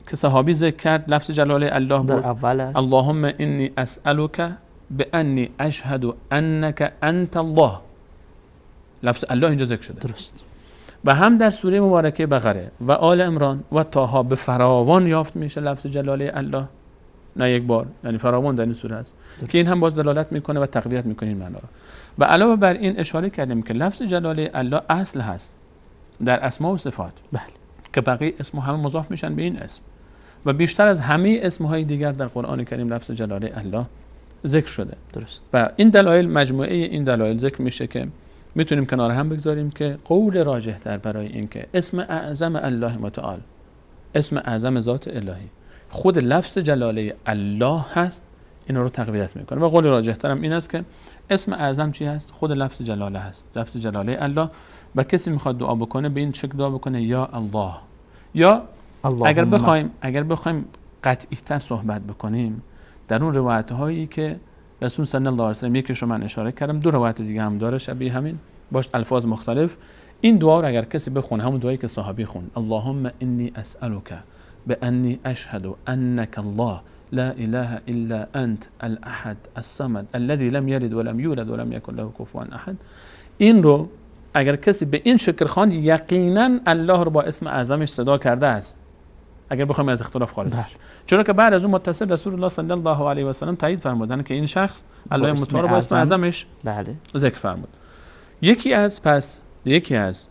که صحابی ذکر کرد لفظ جلاله الله بود، در اول است اللهم انی اسألک بأنی اشهد انک انت الله، لفظ الله اینجا ذکر شده. درست. و هم در سوره مبارکه بقره و آل عمران و طه به فراوان یافت میشه لفظ جلاله الله، نه یک بار، یعنی فراوان در این سوره است که این هم باز دلالت میکنه و تقویت میکنه این معنا را. و علاوه بر این اشاره کردیم که لفظ جلاله الله اصل هست در اسما و صفات. بله. که بقیه اسم همه مضاف میشن به این اسم و بیشتر از همه اسمهای دیگر در قرآن کریم لفظ جلاله الله ذکر شده. درست. و این دلایل، مجموعه این دلایل ذکر میشه که میتونیم کنار هم بگذاریم که قول راجح تر برای این که اسم اعظم الله متعال، اسم اعظم ذات الهی، خود لفظ جلاله الله هست، این رو تقویت میکنه. و قول راجح تر هم این است که اسم اعظم چی هست؟ خود لفظ جلاله هست، لفظ جلاله الله. و کسی میخواد دعا بکنه به این شکل دعا بکنه یا الله. یا اگر بخوایم قطعی تر صحبت بکنیم، در اون روایت هایی که رسول صلی الله علیه و سلم، یکیش رو من اشاره کردم، دو روایت دیگه هم داره شبیه همین باش الفاظ مختلف، این دعا رو اگر کسی بخونه، همون دعایی که صحابی خوند، اللهم انی اسألک بأنی اشهد انک الله لا اله الا انت الاحد الصمد الذي لم يلد ولم يولد ولم يكن له كفوا احد، این رو اگر کسی به این شکل خواند یقینا الله رو با اسم اعظمش صدا کرده است، اگر بخوایم از اختلاف خارج بشه. چرا که بعد از اون متصل رسول الله صلی الله علیه و سلم تایید فرمودن که این شخص الله متعال با اسم اعظمش بله ذکر فرمود. یکی از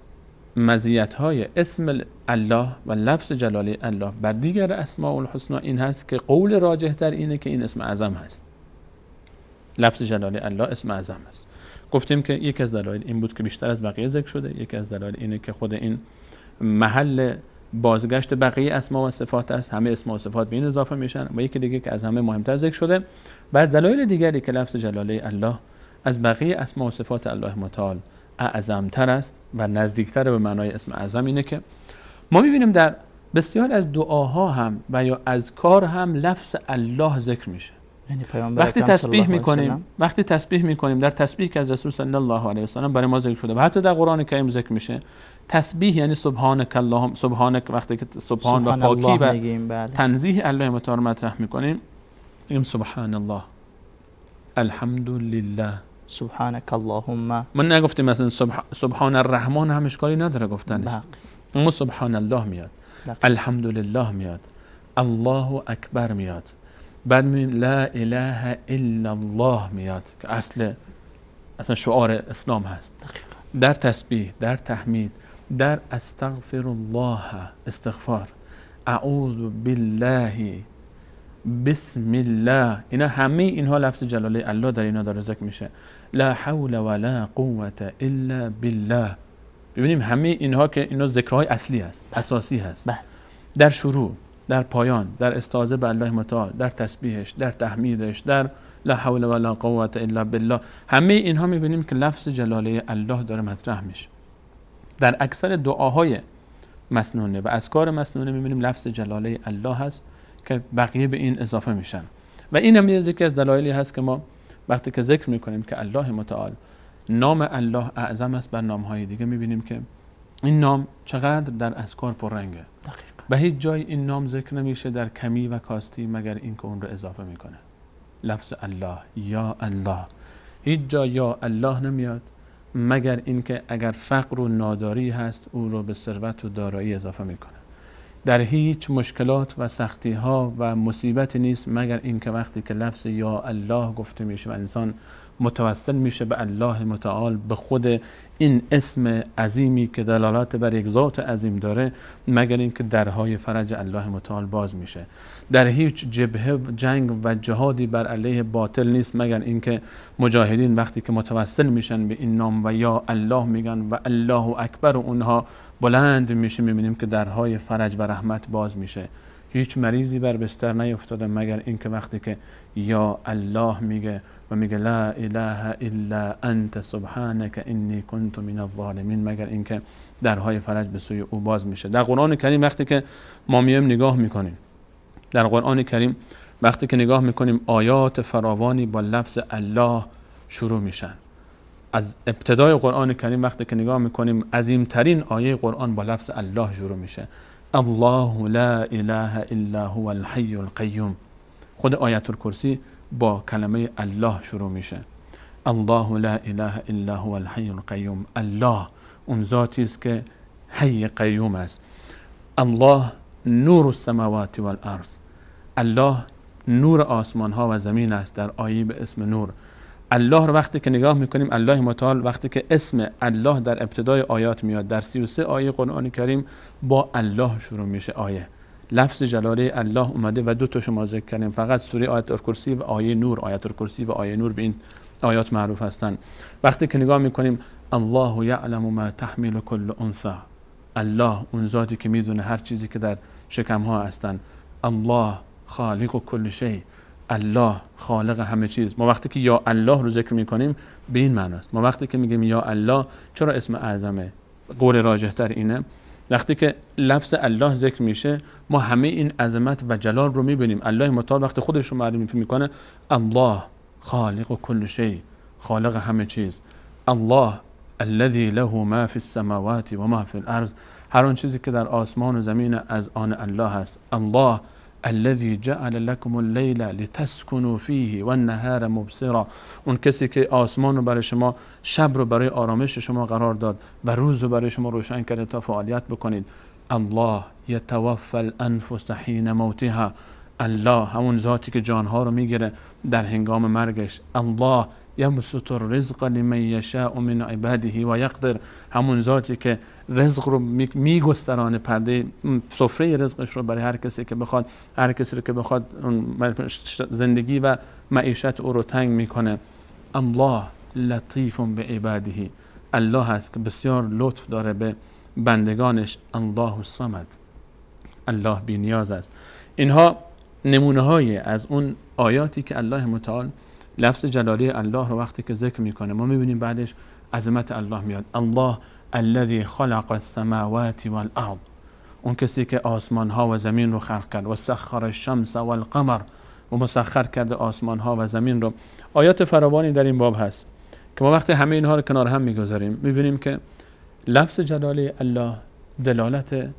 مزیت‌های اسم الله و لفظ جلاله الله بر دیگر اسماء الحسنا این هست که قول راجح تر اینه که این اسم اعظم هست. لفظ جلاله الله اسم اعظم است. گفتیم که یک از دلایل این بود که بیشتر از بقیه ذکر شده، یک از دلایل اینه که خود این محل بازگشت بقیه اسما و صفات است، همه اسما و صفات به این اضافه میشن، و یکی دیگه که از همه مهمتر ذکر شده و از دلایل دیگری که لفظ جلاله الله از بقیه اسما و صفات الله متعال اعظمتر است و نزدیکتر به معنای اسم اعظم اینه که ما میبینیم در بسیار از دعاها هم و یا اذکار هم لفظ الله ذکر میشه. یعنی پیامبر وقتی اکرم تسبیح صلی الله علیه و میکنیم، در تسبیح که از رسول صلی الله علیه و سلم برای ما ذکر شده و حتی در قرآن کریم ذکر میشه، تسبیح یعنی سبحانک اللهم، سبحانک وقتی که سبحان و پاکی و بله. تنزیه الله متعال مطرح میکنیم، میگیم سبحان الله، الحمد لله، سبحانك اللهم. من نگفتیم مثلا سبحان الرحمن هم اشکالی نداره گفتنش، اما سبحان الله میاد، الحمد لله میاد، الله اکبر میاد، بعد میگیم لا اله الا الله میاد که اصلا شعار اسلام هست. در تسبیح، در تحمید، در استغفر الله استغفار، اعوذ بالله، بسم الله، اینا همه اینها لفظ جلاله الله در اینا داره ذکر میشه. لا حول ولا قوة الا بالله. ببینیم همه اینها که اینا ذکرهای اصلی هست، اساسی هست. در شروع، در پایان، در استعاذه به الله متعال، در تسبیحش، در تحمیدش، در لا حول ولا قوة الا بالله، همه اینها میبینیم که لفظ جلاله الله داره مطرح میشه. در اکثر دعاهای مسنونه و اذکار مسنونه میبینیم لفظ جلاله الله هست که بقیه به این اضافه میشن و این هم یکی از دلایلی هست که ما وقتی که ذکر میکنیم که الله متعال نام الله اعظم است بر نامهای دیگه، میبینیم که این نام چقدر در اذکار پررنگه و هیچ جای این نام ذکر نمیشه در کمی و کاستی مگر این که اون رو اضافه میکنه. لفظ الله، یا الله، هیچ جا یا الله نمیاد مگر اینکه اگر فقر و ناداری هست او رو به ثروت و دارایی اضافه میکنه. در هیچ مشکلات و سختی ها و مصیبت نیست مگر اینکه وقتی که لفظ یا الله گفته میشه و انسان متوسل میشه به الله متعال، به خود این اسم عظیمی که دلالت بر یک ذات عظیم داره، مگر اینکه درهای فرج الله متعال باز میشه. در هیچ جبهه جنگ و جهادی بر علیه باطل نیست مگر اینکه مجاهدین وقتی که متوسل میشن به این نام و یا الله میگن و الله اکبر و اونها بلند میشه، میبینیم که درهای فرج و رحمت باز میشه. هیچ مریضی بر بستر نیفتاده مگر اینکه وقتی که یا الله میگه و میگه لا اله الا انت سبحانك انی کنت من الظالمین، مگر اینکه درهای فرج به سوی او باز میشه. در قرآن کریم وقتی که ما میایم نگاه میکنیم، در قرآن کریم وقتی که نگاه میکنیم آیات فراوانی با لفظ الله شروع میشن. از ابتدای قرآن کریم وقتی که نگاه میکنیم عظیمترین آیه قرآن با لفظ الله شروع میشه. الله لا اله الا هو الحی القیوم. خود آیت الکرسی با کلمه الله شروع میشه. الله لا اله الا هو الحی القیوم. الله اون ذاتی است که حی قیوم است. الله نور السماوات والارض. الله نور آسمان ها و زمین است در آیه به اسم نور. الله رو وقتی که نگاه میکنیم، الله متعال وقتی که اسم الله در ابتدای آیات میاد، در 33 آیه قرآن کریم با الله شروع میشه آیه. لفظ جلاله الله اومده و دو تا شما ذکر کردیم، فقط سوره آیت الکرسی و آیه نور. آیت الکرسی و آیه نور به این آیات معروف هستند. وقتی که نگاه میکنیم الله یعلم ما تحمل کل انثى، الله اون ذاتی که میدونه هر چیزی که در شکم ها هستن. الله خالق کل شیء، الله خالق همه چیز. ما وقتی که یا الله رو ذکر میکنیم به این معنی است. ما وقتی که میگیم یا الله، چرا اسم اعظمه؟ قول راجح تر اینه وقتی که لفظ الله ذکر میشه ما همه این عظمت و جلال رو میبینیم. الله متعال وقتی خودش رو معرفی میکنه الله خالق کل شیء، خالق همه چیز. الله الذي له ما في السماوات و ما في الارض، هر آن چیزی که در آسمان و زمین از آن الله است. الله الذي جعل لكم الليل لتسكنوا فيه والنهار مبصرا، اون کسی که آسمان رو برای شما، شب رو برای آرامش شما قرار داد و روز رو برای شما روشن کرده تا فعالیت بکنید. الله يتوفى الانفس حين موتها، الله همون ذاتی که جانها رو میگیره در هنگام مرگش. الله یبسط الرزق لمن یشاء من عباده و یقدر، همون ذاتی که رزق رو میگسترانه، پرده سفره رزقش رو برای هر کسی که بخواد، هر کسی رو که بخواد زندگی و معیشت او رو تنگ میکنه. الله لطیف به عباده، الله هست که بسیار لطف داره به بندگانش. الله الصمد، الله بی نیاز است. اینها نمونه های از اون آیاتی که الله متعال لفظ جلالی الله رو وقتی که ذکر میکنه ما میبینیم بعدش عظمت الله میاد. الله الذي خلق السماوات والارض، اون کسی که آسمان ها و زمین رو خلق کرد. و سخر الشمس والقمر، و مسخر کرده آسمان ها و زمین رو. آیات فراوانی در این باب هست که ما وقتی همه اینها رو کنار هم میگذاریم میبینیم که لفظ جلالی الله دلالت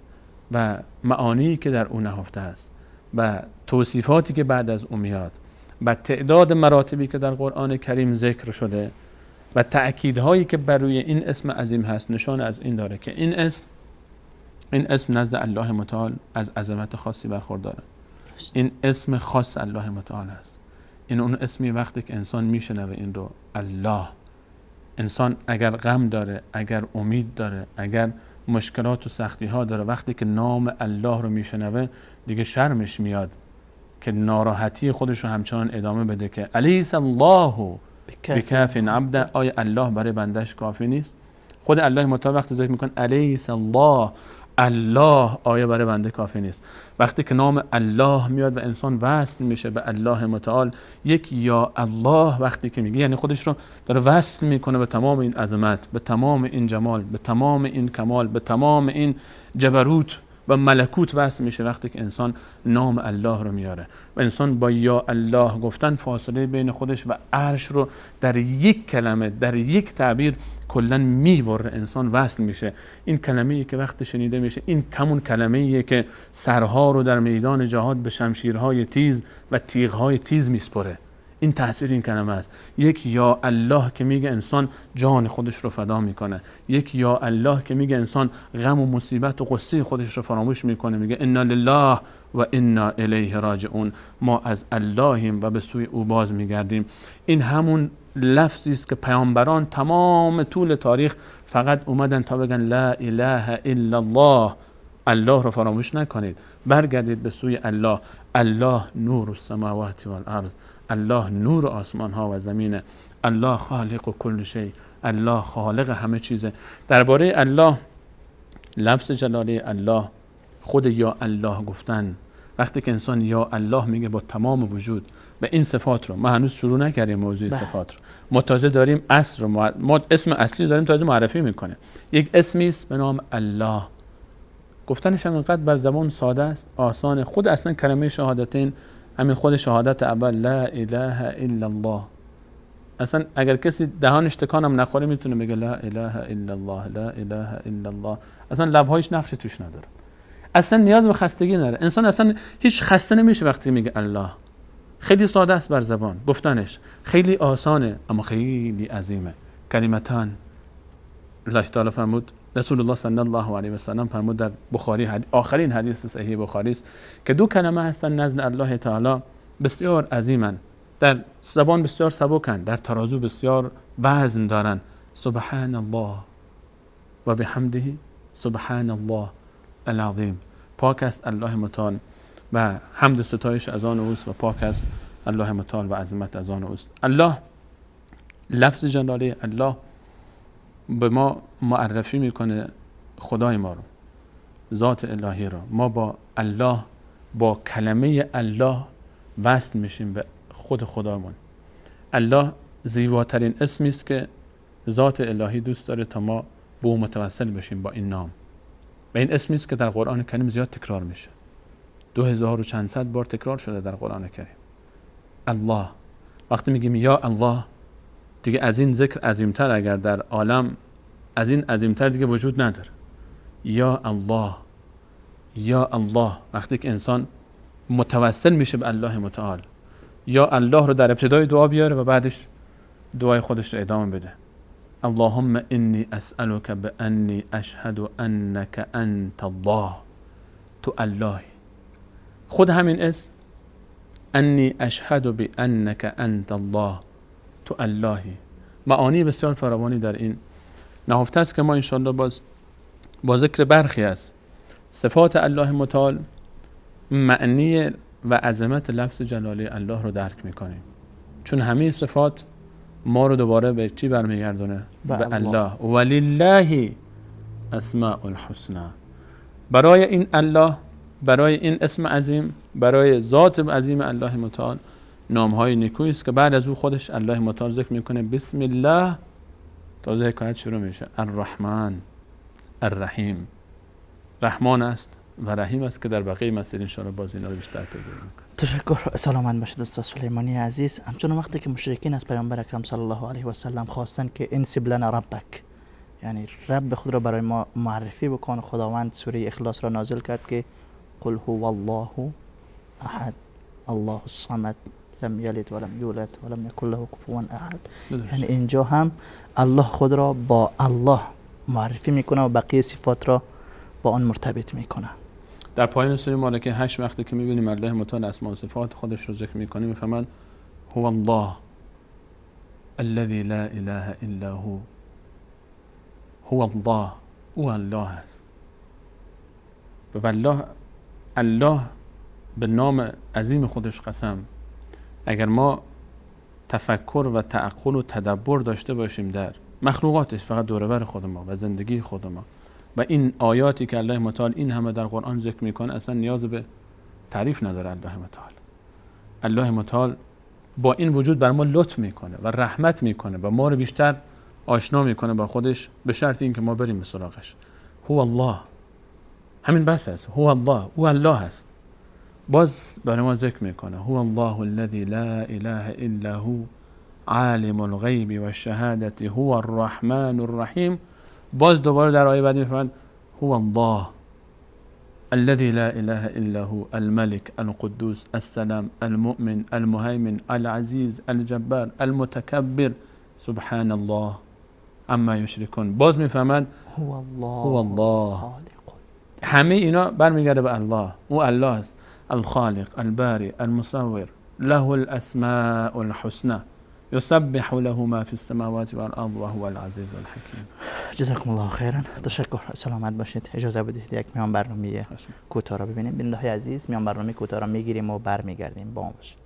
و معانی که در اون نهفته است و توصیفاتی که بعد از اون میاد و تعداد مراتبی که در قرآن کریم ذکر شده و تأکیدهایی که بر روی این اسم عظیم هست نشان از این داره که این اسم نزد الله متعال از عظمت خاصی برخورداره. این اسم خاص الله متعال است. این اون اسمی وقتی که انسان میشنوه این رو الله، انسان اگر غم داره، اگر امید داره، اگر مشکلات و سختی ها داره، وقتی که نام الله رو میشنوه دیگه شرمش میاد که ناراحتی خودش رو همچنان ادامه بده که الیس الله بکاف عبده، آیا الله برای بندش کافی نیست؟ خود الله متعال وقتی ذکر میکنه الیس الله، الله آیا برای بنده کافی نیست؟ وقتی که نام الله میاد و انسان وصل میشه به الله متعال، یک یا الله وقتی که میگه یعنی خودش رو داره وصل میکنه به تمام این عظمت، به تمام این جمال، به تمام این کمال، به تمام این جبروت و ملکوت وصل میشه وقتی که انسان نام الله رو میاره و انسان با یا الله گفتن فاصله بین خودش و عرش رو در یک کلمه، در یک تعبیر کلا میبره، انسان وصل میشه. این کلمه‌ای که وقتی شنیده میشه، این کمون کلمه‌ایه که سرها رو در میدان جهاد به شمشیرهای تیز و تیغهای تیز میسپره. این تاثیر این کلمه است. یک یا الله که میگه انسان جان خودش رو فدا میکنه. یک یا الله که میگه انسان غم و مصیبت و غصه خودش رو فراموش میکنه، میگه انا لله و انا الیه راجعون، ما از اللهیم و به سوی او باز میگردیم. این همون لفظی است که پیامبران تمام طول تاریخ فقط اومدن تا بگن لا اله الا الله، الله رو فراموش نکنید، برگردید به سوی الله. الله نور السماوات والارض، الله نور آسمان ها و زمینه. الله خالق کل شیء، الله خالق همه چیزه. درباره الله لفظ جلاله الله، خود یا الله گفتن، وقتی که انسان یا الله میگه با تمام وجود به این صفات رو، ما هنوز شروع نکردیم موضوع صفات رو، ما تازه داریم اصل رو، ما اسم اصلی داریم تازه معرفی میکنه. یک اسمی است به نام الله، گفتنش هم اینقدر بر زبان ساده است، آسانه. خود اصلا کلمه شهادتین، همین خود شهادت اول لا اله الا الله، اصلا اگر کسی دهانش تکان هم نخوره میتونه بگه لا اله الا الله، لا اله الا الله، اصلا لبهایش نقشی توش نداره، اصلا نیاز به خستگی نداره. انسان اصلا هیچ خسته نمیشه وقتی میگه الله. خیلی ساده است بر زبان گفتنش، خیلی آسانه اما خیلی عظیمه. کلمتان الله تعالی فرمود، رسول الله صلی الله علیه و سلم فرمود در بخاری، آخرین حدیث صحیح بخاری است که دو کلمه هستن نزد الله تعالی بسیار عظیمن، در زبان بسیار سبکن، در ترازو بسیار وزن دارن. سبحان الله و بحمده سبحان الله العظیم. پاک است الله متعال و حمد ستایش از آن اوست و پاک است الله متعال و عظمت از آن اوست. الله لفظ جلاله الله به ما معرفی میکنه خدای ما رو، ذات الهی رو. ما با الله، با کلمه الله وصل میشیم به خود خدامون. الله زیباترین اسمی است که ذات الهی دوست داره تا ما به او متوسل بشیم با این نام. و این اسمی است که در قرآن کریم زیاد تکرار میشه، 2000 و چند صد بار تکرار شده در قرآن کریم. الله، وقتی میگیم یا الله دیگه از این ذکر عظیمتر اگر در عالم از این عظیمتر دیگه وجود نداره. یا الله، یا الله، وقتی که انسان متوسل میشه به الله متعال، یا الله رو در ابتدای دعا بیاره و بعدش دعای خودش رو ادامه بده. اللهم انی اسألک بانی اشهد انک انت الله، تو اللهی. خود همین اسم انی اشهد بانک انت الله، تو اللهی. معانی بسیار فراوانی در این نهفته است که ما انشاءالله باز با ذکر برخی از صفات الله متعال معنی و عظمت لفظ جلاله الله رو درک میکنیم، چون همه صفات ما رو دوباره به چی برمیگردونه؟ به الله. ولله اسماء الحسنى. برای این الله، برای این اسم عظیم، برای ذات عظیم الله متعال نامهای نیکویی است که بعد از او خودش الله متعال ذکر میکنه بسم الله، تازه حکایت شروع میشه الرحمن الرحیم. رحمان است و رحیم است که در بقیه مسائل ان شاء الله باز اینا رو بیشتر پیدا می‌کنیم. تشکر. سلامت باشید استاد سلیمانی عزیز. همچنان وقتی که مشرکین از پیامبر اکرم صلی الله علیه و سلم خواستن که انسب لنا ربک، یعنی رب خود را برای ما معرفی بکن، خداوند سوره اخلاص را نازل کرد که قل هو الله احد الله الصمد لم یلد ولم یولد ولم یکن له کفوا احد. یعنی اینجا هم الله خود را با الله معرفی میکنه و بقیه صفات را با آن مرتبط میکنه. در پایان سوره مالکه 8 وقتی که میبینیم الله متعال اسماء و صفات خودش رو ذکر میکنه میفهمن هو الله الذي لا اله الا هو الله، او الله است. و الله به نام عظیم خودش قسم، اگر ما تفکر و تعقل و تدبر داشته باشیم در مخلوقاتش، فقط دور و بر خود ما و زندگی خود ما و این آیاتی که الله متعال این همه در قرآن ذکر میکنه، اصلا نیاز به تعریف نداره. الله متعال با این وجود بر ما لطف میکنه و رحمت میکنه و ما رو بیشتر آشنا میکنه با خودش، به شرط اینکه ما بریم به سراغش. هو الله، همین بس است. هو الله، او الله است. باز برای ما ذکر میکنه هو الله الذي لا اله الا هو عالم الغیب والشهادة هو الرحمن الرحیم. باز دوباره در آیه بعدی میفرماید هو الله الذي لا اله الا هو الملك القدوس السلام المؤمن المهيمن العزيز الجبار المتكبر سبحان الله عما یشرکون. باز میفهمند هو الله. همه اینا برمیگرده به الله. او الله است، الخالق البارئ المصور له الاسماء الحسنى یسبح له ما فی السماوات والارض و هو العزیز الحکیم. جزاکم الله خیرا. تشکر. سلامت باشید. اجازه بدید یک میان برنامه کوتاه را ببینیم. بیننده عزیز، میان برنامه کوتاه را میگیریم و برمیگردیم. با ما باشید.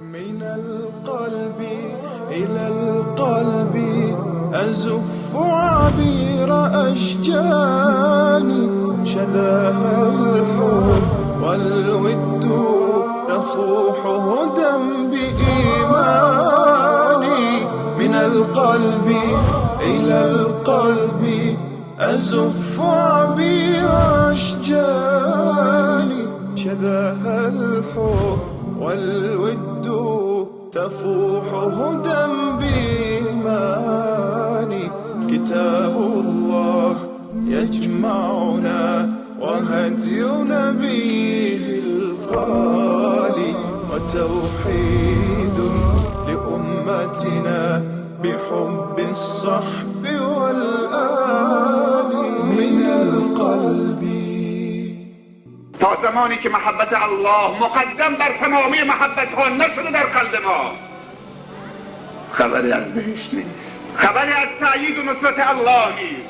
من القلب إلى القلب أزف عبير أشجاني شذاها الحب والود يفوح هدى بإيماني. من القلب إلى القلب أزف عبير أشجاني شذاها الحب والود تفوح هدى بإيماني. كتاب الله يجمعنا وهدي نبيه الغالي وتوحيد لأمتنا بحب الصحب والآل. من القلب تا زمانی که محبت الله مقدم بر تمامی محبت ها نشده در قلب ما، خبری از بهشت نیست، خبری از تأیید و نصرت الله نیست.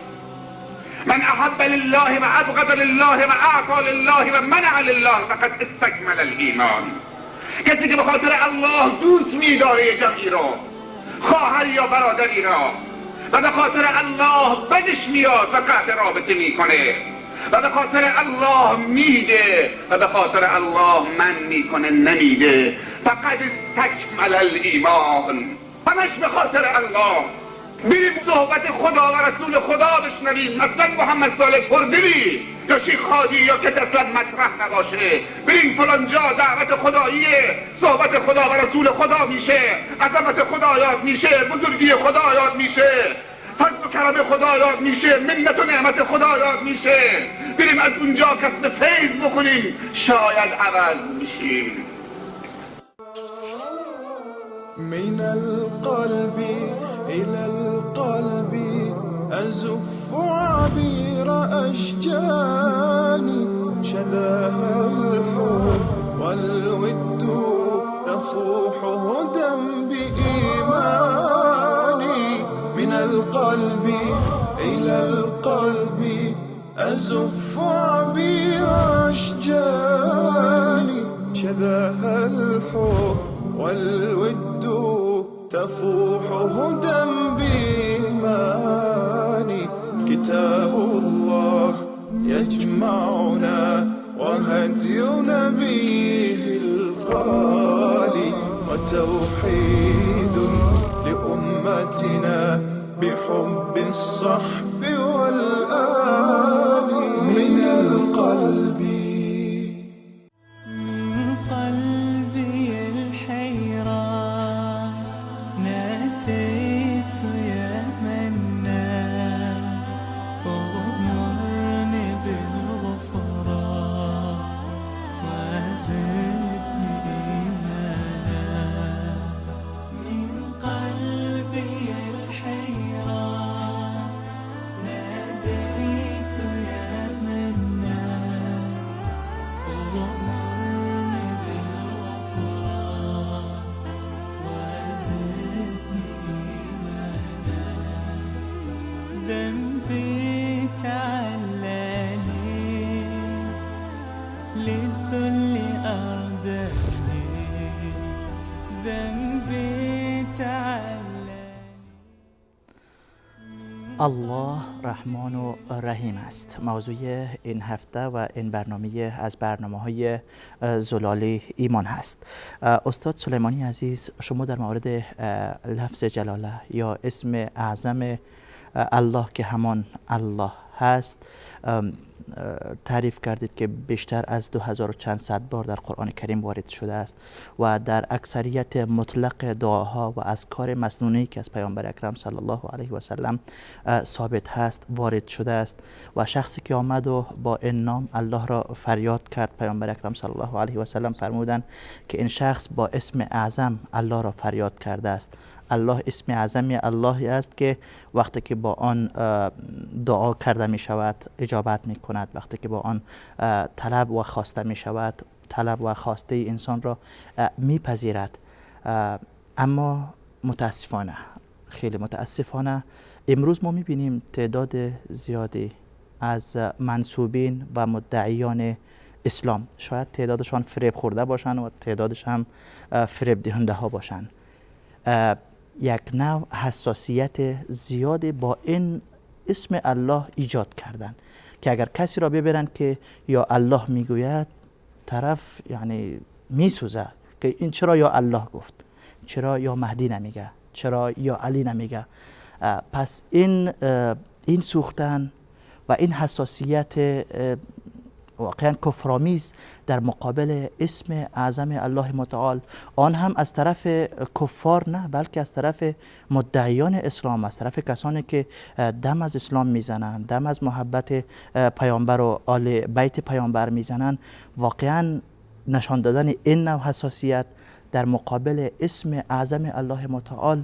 من احب لله و ابغض لله و اعطى لله و منع لله فقد استکمل الایمان. کسی که به خاطر الله دوست می‌داره جمعی را، خواهر یا برادری را، و به خاطر الله بدش میاد و قطع رابطه میکنه، و به خاطر الله میده و به خاطر الله من میکنه نمیده، فقط استکمل الایمان. همش به خاطر الله. بریم صحبت خدا و رسول خدا بشنویم، مثلا محمد صالح پردری یا شیخ خادی یا که اصلا مطرح نباشه. بریم فلانجا دعوت خداییه، صحبت خدا و رسول خدا میشه، عظمت خدا یاد میشه، بزرگی خدا یاد میشه، فضل و کرم خدا یاد میشه، منت و نعمت خدا یاد میشه. بریم از اونجا کسب فیض بکنیم، شاید عوض میشیم. من القلب إلى القلب أزف عبير أشجاني شذاها الحب والود يفوح القلب إلى القلب أزف عبير أشجاني شذاها الحب والود تفوح هدى بإيماني كتاب الله يجمعنا وهدي نبيه الغالي وتوحيد لأمتنا بحب الصحب والآل من القلب. من قلبي الحيران ناديت يا منان أغمرني بالغفران وزدني إيمانا. من قلبي الحيران ناديت يا منان أغمرني بالغفران وزدني إيمانا. ذنبي تعلاني للذل أردني. ذنبي تعلاني. الله رحمان و رحیم است. موضوع این هفته و این برنامه از برنامه‌های زلال ایمان هست. استاد سلیمانی عزیز، شما در مورد لفظ جلاله یا اسم اعظم الله که همان الله هست تعریف کردید که بیشتر از 2000 و چند صد بار در قرآن کریم وارد شده است و در اکثریت مطلق دعاها و اذکار مسنونه‌ای که از پیامبر اکرم صلی الله علیه و سلم ثابت هست وارد شده است و شخصی که آمد و با این نام الله را فریاد کرد، پیامبر اکرم صلی الله علیه و سلم فرمودند که این شخص با اسم اعظم الله را فریاد کرده است. الله اسم اعظمی اللهی است که وقتی که با آن دعا کرده می شود اجابت می کند، وقتی که با آن طلب و خواسته می شود طلب و خواسته انسان را می پذیرد. اما متاسفانه، خیلی متاسفانه، امروز ما می بینیم تعداد زیادی از منسوبین و مدعیان اسلام، شاید تعدادشان فریب خورده باشند و تعدادش هم فریب دهنده ها باشند، یک نوع حساسیت زیادی با این اسم الله ایجاد کردن که اگر کسی را ببرن که یا الله میگوید، طرف یعنی میسوزه که این چرا یا الله گفت، چرا یا مهدی نمیگه، چرا یا علی نمیگه. پس این سوختن و این حساسیت واقعا کفرآمیز در مقابل اسم اعظم الله متعال، آن هم از طرف کفار نه بلکه از طرف مدعیان اسلام، از طرف کسانی که دم از اسلام میزنند، دم از محبت پیامبر و آل بیت پیامبر میزنند، واقعا نشان دادن این نوع حساسیت در مقابل اسم اعظم الله متعال،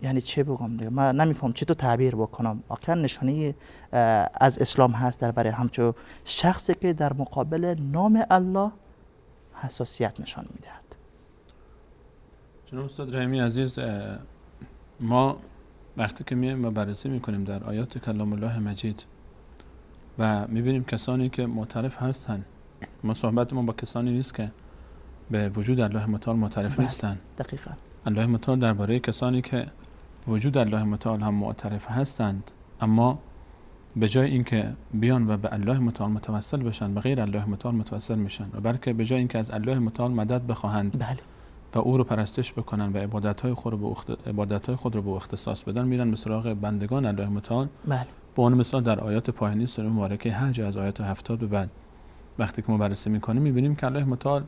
یعنی چه بگم دیگه، من نمیفهم چطور تعبیر بکنم. واقعا نشانه از اسلام هست در برای همچون شخصی که در مقابل نام الله حساسیت نشان میدهد. جناب استاد رحیمی عزیز، ما وقتی که میایم و بررسی میکنیم در آیات کلام الله مجید و میبینیم کسانی که معترف هستن، ما صحبت ما با کسانی نیست که به وجود الله متعال معترف نیستن. دقیقاً الله متعال درباره کسانی که وجود الله متعال هم معترف هستند اما به جای اینکه بیان و به الله متعال متوسل بشن به غیر الله متعال متوسل میشن و بلکه به جای اینکه از الله متعال مدد بخواهند بله. و او رو پرستش بکنن و عبادت‌های خود رو به اختصاص بدن، میرن به سراغ بندگان الله متعال. بله. به عنوان مثال در آیات پایانی سوره مبارکه حج از آیات 70 به بعد وقتی که ما بررسی میکنیم میبینیم که الله متعال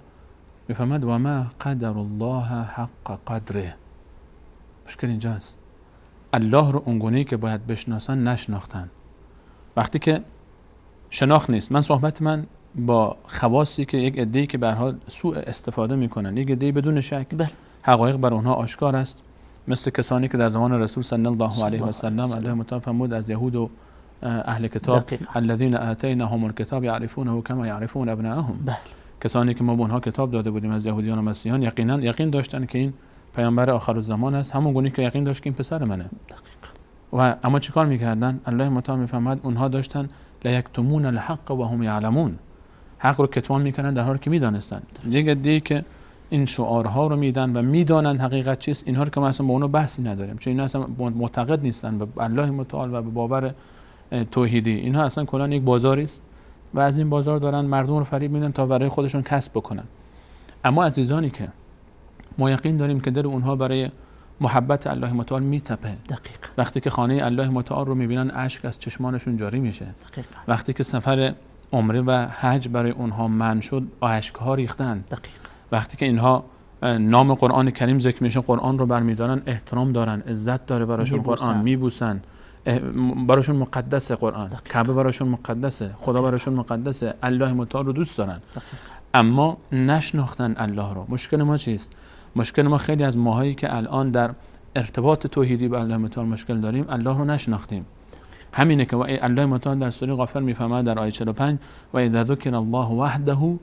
میفهمد و ما قدر الله حق قدره. مشکل اینجاست، الله رو اونگونه‌ای که باید بشناسن نشناختن. وقتی که شناخت نیست، من صحبت من با خواصی که یک عده‌ای که به هر حال سوء استفاده میکنن، یک عده‌ای بدون شک حقایق بر اونها آشکار است، مثل کسانی که در زمان رسول صلی الله علیه و سلم الله متعال فرمود از یهود و اهل کتاب الذين آتیناهم الکتاب یعرفونه کما یعرفون ابناءهم. کسانی که ما به اونها کتاب داده بودیم از یهودیان و مسیحیان یقین داشتن که این پیامبر آخر الزمان است، همون گونه که یقین داشت که این پسر منه. و اما چیکار میکردن؟ الله متعال میفهمد اونها داشتن لیکتمون الحق و هم یعلمون، حق رو کتمان میکنن در حالی که میدانستن. دیگه که این شعارها رو میدن و میدانن حقیقت چیست، اینها رو که ما اصلا با اونو بحثی نداریم، چون اینا اصلا معتقد نیستن به الله متعال و به باور توحیدی. اینها اصلا کلا یک بازاری است و از این بازار دارن مردم رو فریب میدن تا برای خودشون کسب بکنن. اما عزیزانی که ما یقین داریم که در اونها برای محبت الله متعال میتپه، وقتی که خانه الله متعال رو میبینن اشک از چشمانشون جاری میشه، وقتی که سفر عمره و حج برای اونها منع شد اشک‌ها ریختن، وقتی که اینها نام قرآن کریم ذکر میشه قرآن رو برمیدارن، احترام دارن، عزت داره براشون قرآن، میبوسن، براشون مقدسه قرآن، کعبه براشون مقدسه، خدا براشون مقدسه، الله متعال رو دوست دارن. اما نشناختن الله رو. مشکل ما چیست؟ مشکل ما خیلی از ماهایی که الان در ارتباط توحیدی به الله متعال مشکل داریم، الله رو نشناختیم. همینه که الله متعال در سوره غافر میفهمد در آیه 45 و اذا ذکر الله وحده، و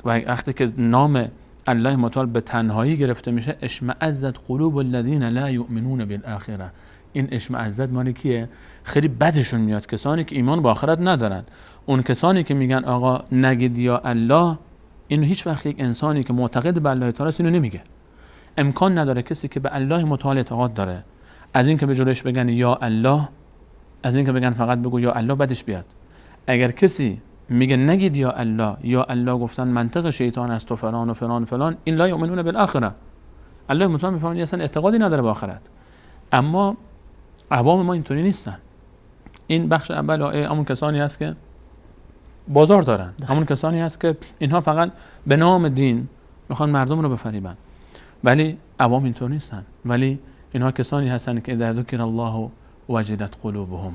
وقتی که نام الله متعال به تنهایی گرفته میشه، اشمئزت قلوب الذین لا یؤمنون بالآخره. این اشمئزت مال کیه؟ خیلی بدشون میاد کسانی که ایمان به آخرت ندارن. اون کسانی که میگن آقا نگید یا الله، این هیچ وقت یک انسانی که معتقد به الله تعالی است اینو نمیگه. امکان نداره کسی که به الله متعال اعتقاد داره از این که به جلوش بگن یا الله، از این که بگن فقط بگو یا الله، بدش بیاد. اگر کسی میگه نگید یا الله گفتن منطق شیطان است و فلان و فلان و فلان، این لا یؤمنون بالآخره. الله متعال میفهمه اصلا اعتقادی نداره به آخرت. اما عوام ما اینطوری نیستن. این بخش اول همون کسانی هست که بازار دارن، همون کسانی هست که اینها فقط به نام دین میخوان مردم رو بفریبن، ولی عوام اینطور نیستن. ولی اینها کسانی هستن که اذا ذکر الله وجلت قلوبهم.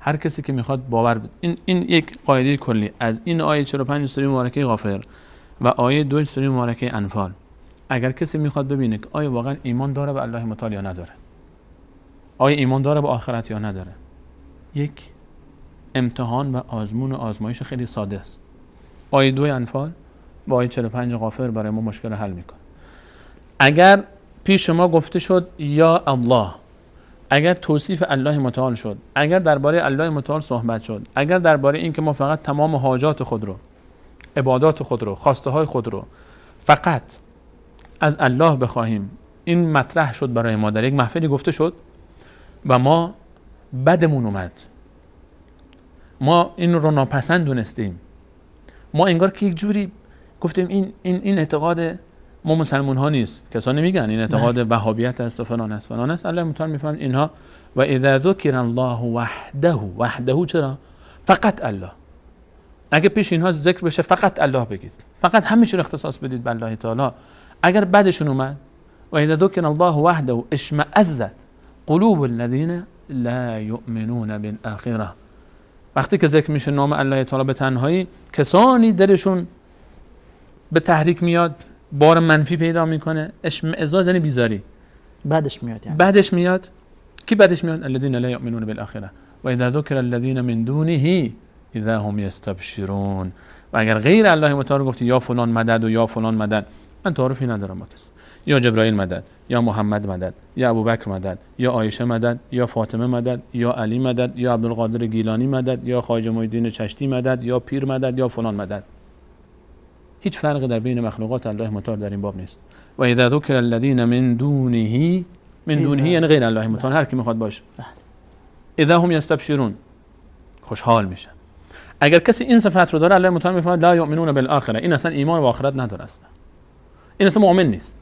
هر کسی که میخواد باور این یک قاعده کلی از این آیه 45 سوره مبارکه غافر و آیه 2 سوره مبارکه انفال، اگر کسی میخواد ببینه که آیا واقعا ایمان داره به الله متعال یا نداره، آیا ایمان داره به آخرت یا نداره، یک امتحان و آزمون و آزمایش خیلی ساده است. آیه 2 انفال با آیه 45 غافر برای ما مشکل حل میکنه. اگر پیش ما گفته شد یا الله، اگر توصیف الله متعال شد، اگر درباره الله متعال صحبت شد، اگر درباره این که ما فقط تمام حاجات خود رو، عبادات خود رو، خواسته های خود رو فقط از الله بخواهیم، این مطرح شد برای ما، در یک محفلی گفته شد و ما بدمون اومد، ما این رو ناپسند دونستیم، ما انگار که یک جوری گفتیم این اعتقاد ما مسلمان ها نیست. کسانی میگن این اعتقاد وهابیت است و فلان است فلان است. الله متعال میفهمن اینها و اذا ذکر الله وحده چرا؟ فقط الله. اگه پیش اینها ذکر بشه فقط الله بگید، فقط همه چی رو اختصاص بدید به الله تعالی. اگر بعدشون اومد و اذا ذکر الله وحده اشمئزت قلوب الذين لا يؤمنون بالآخره، وقتی که ذکر میشه نام الله تعالی به تنهایی، کسانی دلشون به تحریک میاد، بار منفی پیدا میکنه، اشمئزاز یعنی بیزاری، بعدش میاد. یعنی بعدش میاد کی بعدش میاد؟ الذين لا يؤمنون بالآخره و اذا ذکر الذين من دونه اذا هم يستبشرون. و اگر غیر الله متعال گفتی یا فلان مدد و یا فلان مدد، من تعارفی ندارم با کسی، یا جبرائیل مدد، یا محمد مدد، یا ابوبکر مدد، یا عایشه مدد، یا فاطمه مدد، یا علی مدد، یا عبدالقادر گیلانی مدد، یا خواجه معین الدین چشتی مدد، یا پیر مدد، یا فلان مدد. هیچ فرقی در بین مخلوقات الله متعال در این باب نیست. و اذا ذکر الذين من دونه، من دونه یعنی غیر الله متعال، هر کی میخواد باشه، اذا هم یستبشرون، خوشحال میشن. اگر کسی این صفت رو داره، الله متعال میفهمه لا یؤمنون بالآخره، این اصلا ایمان به آخرت نداره، اصلا این اصلا مؤمن نیست.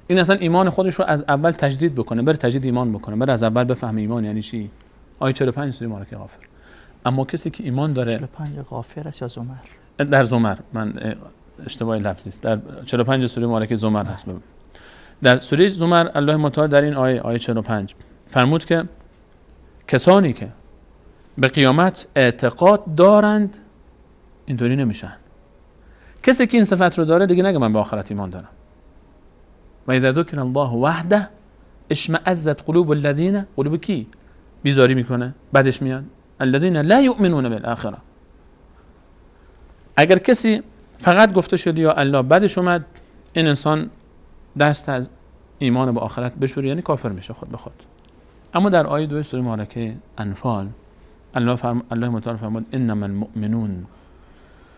این اصلا ایمان خودش رو از اول تجدید بکنه، بره تجدید ایمان بکنه، بره از اول بفهمه ایمان یعنی چی. آیه 45 سوره مبارکه غافر. اما کسی که ایمان داره، 45 غافر است یا زمر؟ در زمر، من اشتباه لفظی است، در 45 سوره مبارکه زمر هست. در سوره زمر الله متعال در این آیه 45 فرمود که کسانی که به قیامت اعتقاد دارند اینطوری نمیشن. کسی که این صفت رو داره دیگه نگه من به آخرت ایمان دارم. و اذا ذکر الله وحده اشمئزت قلوب الذين، قلوب کی؟ بیزاری میکنه، بعدش میاد الذين لا يؤمنون بالآخره. اگر کسی فقط گفته شد یا الله بعدش اومد، این انسان دست از ایمان به آخرت بشوره، یعنی کافر میشه خود به خود. اما در آیه 2 سوره مبارکه انفال الله متعال فرمود انما المؤمنون،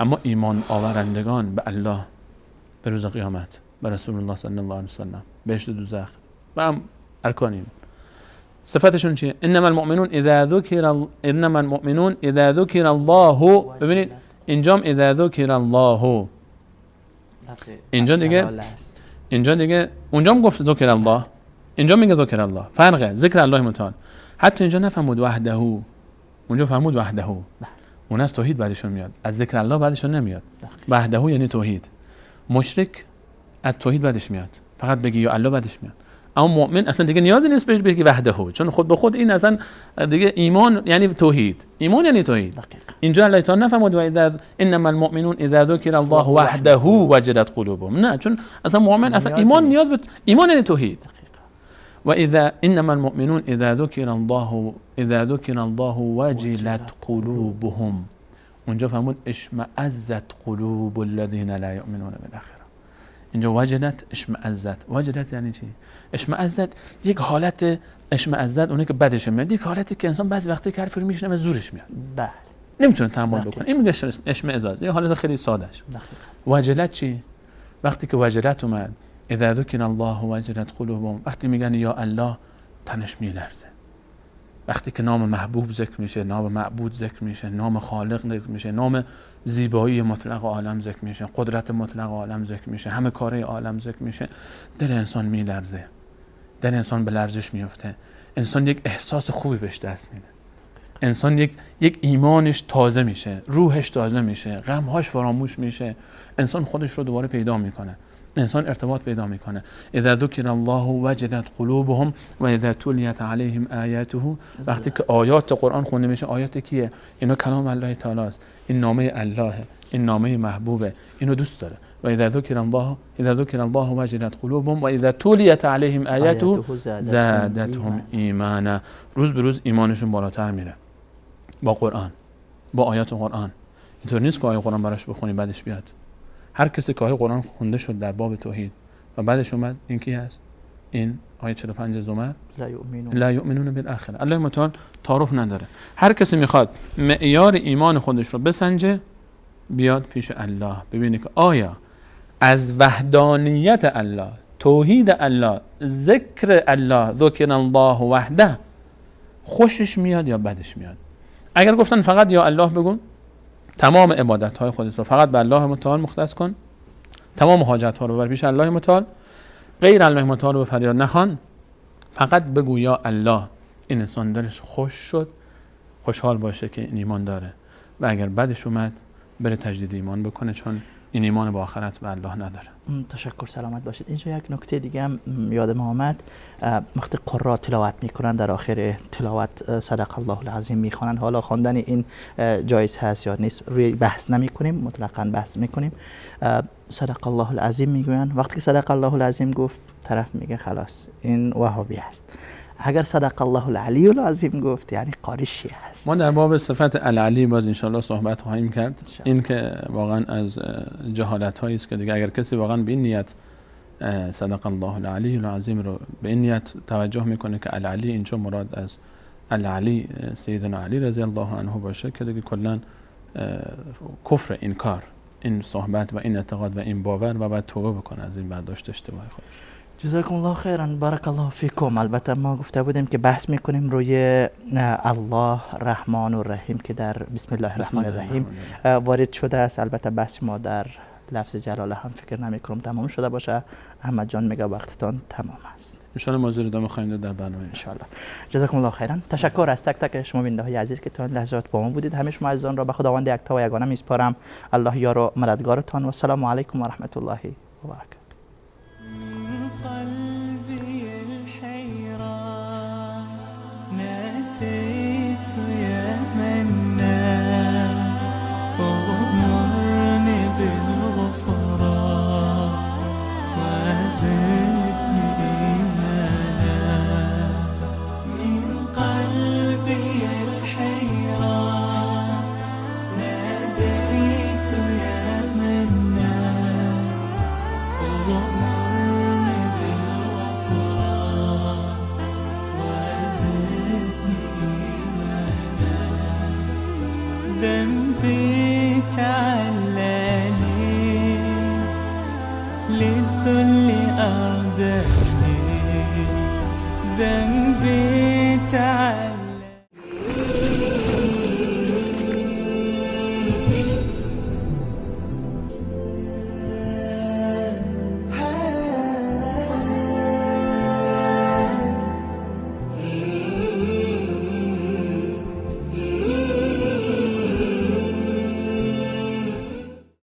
اما ایمان آورندگان به الله، به روز قیامت، به رسول الله صلی الله علیه وسلم، بهشت و دوزخ و هم ارکان ایمان، صفتشون چیه؟ انما المؤمنون اذا ذکر الله. ببینید اینجام اذا ذکر الله، اینجا دیگه اونجا گفت ذکر الله، اینجا میگه ذکر الله، فرقه ذکر الله متعال. حتی اینجا نفهمود وحده، اونجا فهمود وحده، اون از توحید بعدشون میاد، از ذکر الله بعدشون نمیاد. وحده یعنی توحید. مشرک از توحید بعدش میاد، فقط بگی یا الله بعدش میاد. اما مؤمن اصلا دیگه نیازی نیست بهش بگی وحده، چون خود به خود این اصلا دیگه ایمان یعنی توحید، ایمان یعنی توحید. اینجا الله تعالی نفهمود و اذا انما المؤمنون اذا ذکر الله وحده وجلت قلوبهم، نه، چون اصلا مؤمن اصلا ایمان نیاز به ایمان یعنی توحید. و اذا انما المؤمنون اذا ذکر الله وجلت قلوبهم، اونجا فهمون اشمئزت قلوب الذين لا يؤمنون بالآخرة. اینجا وجلت اشمئزت، وجلت یعنی چی؟ اشمئزت یک حالت، اشمئزت اونه که بدش میاد، یک حالتی که انسان بعضی وقتا حرفی رو میشنوه زورش میاد، بله، نمیتونه تحمل بکنه، این میگه اشمئزت، یه حالت خیلی ساده است. وجلت چی؟ وقتی که وجلت اومد اذا ذکر الله وجلت قلوبهم، وقتی میگن یا الله تنش میلرزه، وقتی که نام محبوب ذکر میشه، نام معبود ذکر میشه، نام خالق ذکر میشه، نام زیبایی مطلق عالم ذکر میشه، قدرت مطلق عالم ذکر میشه، همه کاره عالم ذکر میشه، دل انسان میلرزه، دل انسان به لرزش میفته، انسان یک احساس خوبی بهش دست میده، انسان یک ایمانش تازه میشه، روحش تازه میشه، غمهاش فراموش میشه، انسان خودش رو دوباره پیدا میکنه، انسان ارتباط پیدا میکنه. اذا ذکر الله وجلت قلوبهم و اذا تلیت علیهم آیاته، وقتی که آیات قرآن خونده میشه، آیات کیه؟ اینا کلام الله تعالی است، این نامه الله، این نامه محبوبه، اینو دوست داره. و اذا ذکر الله وجلت قلوبهم و اذا تلیت علیهم آیاته زادتهم ایمانا، روز به روز ایمانشون بالاتر میره با قرآن، با آیات قرآن. اینطور نیست که آیه قرآن براش بخونی بعدش بیاد. هر کسی که آیه قرآن خونده شد در باب توحید و بعدش اومد، این کی هست؟ این آیه 45 زمر لا یؤمنون بالآخره. الله متعال تعارف نداره. هر کسی میخواد معیار ایمان خودش رو بسنجه، بیاد پیش الله ببینه که آیا از وحدانیت الله، توحید الله، ذکر الله، ذکر الله وحده خوشش میاد یا بدش میاد. اگر گفتن فقط یا الله بگو، تمام عبادت های خودت رو فقط به الله متعال مختص کن، تمام حاجت ها رو بر پیش الله متعال، غیر الله متعال رو به فریاد نخوان، فقط بگو یا الله، این انسان دلش خوش شد، خوشحال باشه که این ایمان داره. و اگر بدش اومد بره تجدید ایمان بکنه، چون این ایمان با آخرت به الله نداره. تشکر، سلامت باشید. اینجا یک نکته دیگه هم یادم آمد، وقتی قرآ تلاوت میکنن در آخر تلاوت صدق الله العظیم میخوانن، حالا خواندن این جایز هست یا نیست روی بحث نمیکنیم، مطلقاً بحث میکنیم. صدق الله العظیم میگوین، وقتی که صدق الله العظیم گفت طرف میگه خلاص این وهابی است. اگر صدق الله العلی العظیم گفت یعنی قاری شیعه هست. ما در باب صفت العلی باز انشالله صحبت خواهیم کرد. این که واقعا از جهالت هایی است که دیگه اگر کسی واقعا به این نیت صدق الله العلی العظیم رو به این نیت توجه میکنه که العلی اینجا مراد از العلی سیدنا علی رضی الله عنه باشه، که دیگه کلا کفر این کار، این صحبت و این اعتقاد و این باور، و باید توبه بکنه از این برداشت اشتباه خودش. جزاکم الله خیرا، بارک الله فیکم. البته ما گفته بودیم که بحث میکنیم روی الله رحمان و رحیم که در بسم الله الرحمن الرحیم وارد شده است. البته بحث ما در لفظ جلاله هم فکر نمی کنم تمام شده باشه. احمد جان میگه وقتتان تمام است. ان شاء الله موضوع ادامه خواهیم داد در برنامه ان شاء الله. جزاکم الله خیرا. تشکر از تک تک شما بیننده های عزیز که تا این لحظات با ما بودید. همه شما عزیزان را به خداوند یکتا و یگانه میسپارم. الله یار و مددگارتان و السلام علیکم و رحمت الله و برکاته. ناديت يا منان وغمرني بالغفران وزدني إيمانا من قلبي الحيران. ناديت يا منان تعلاني للذل أرضاني ذنبي تعلاني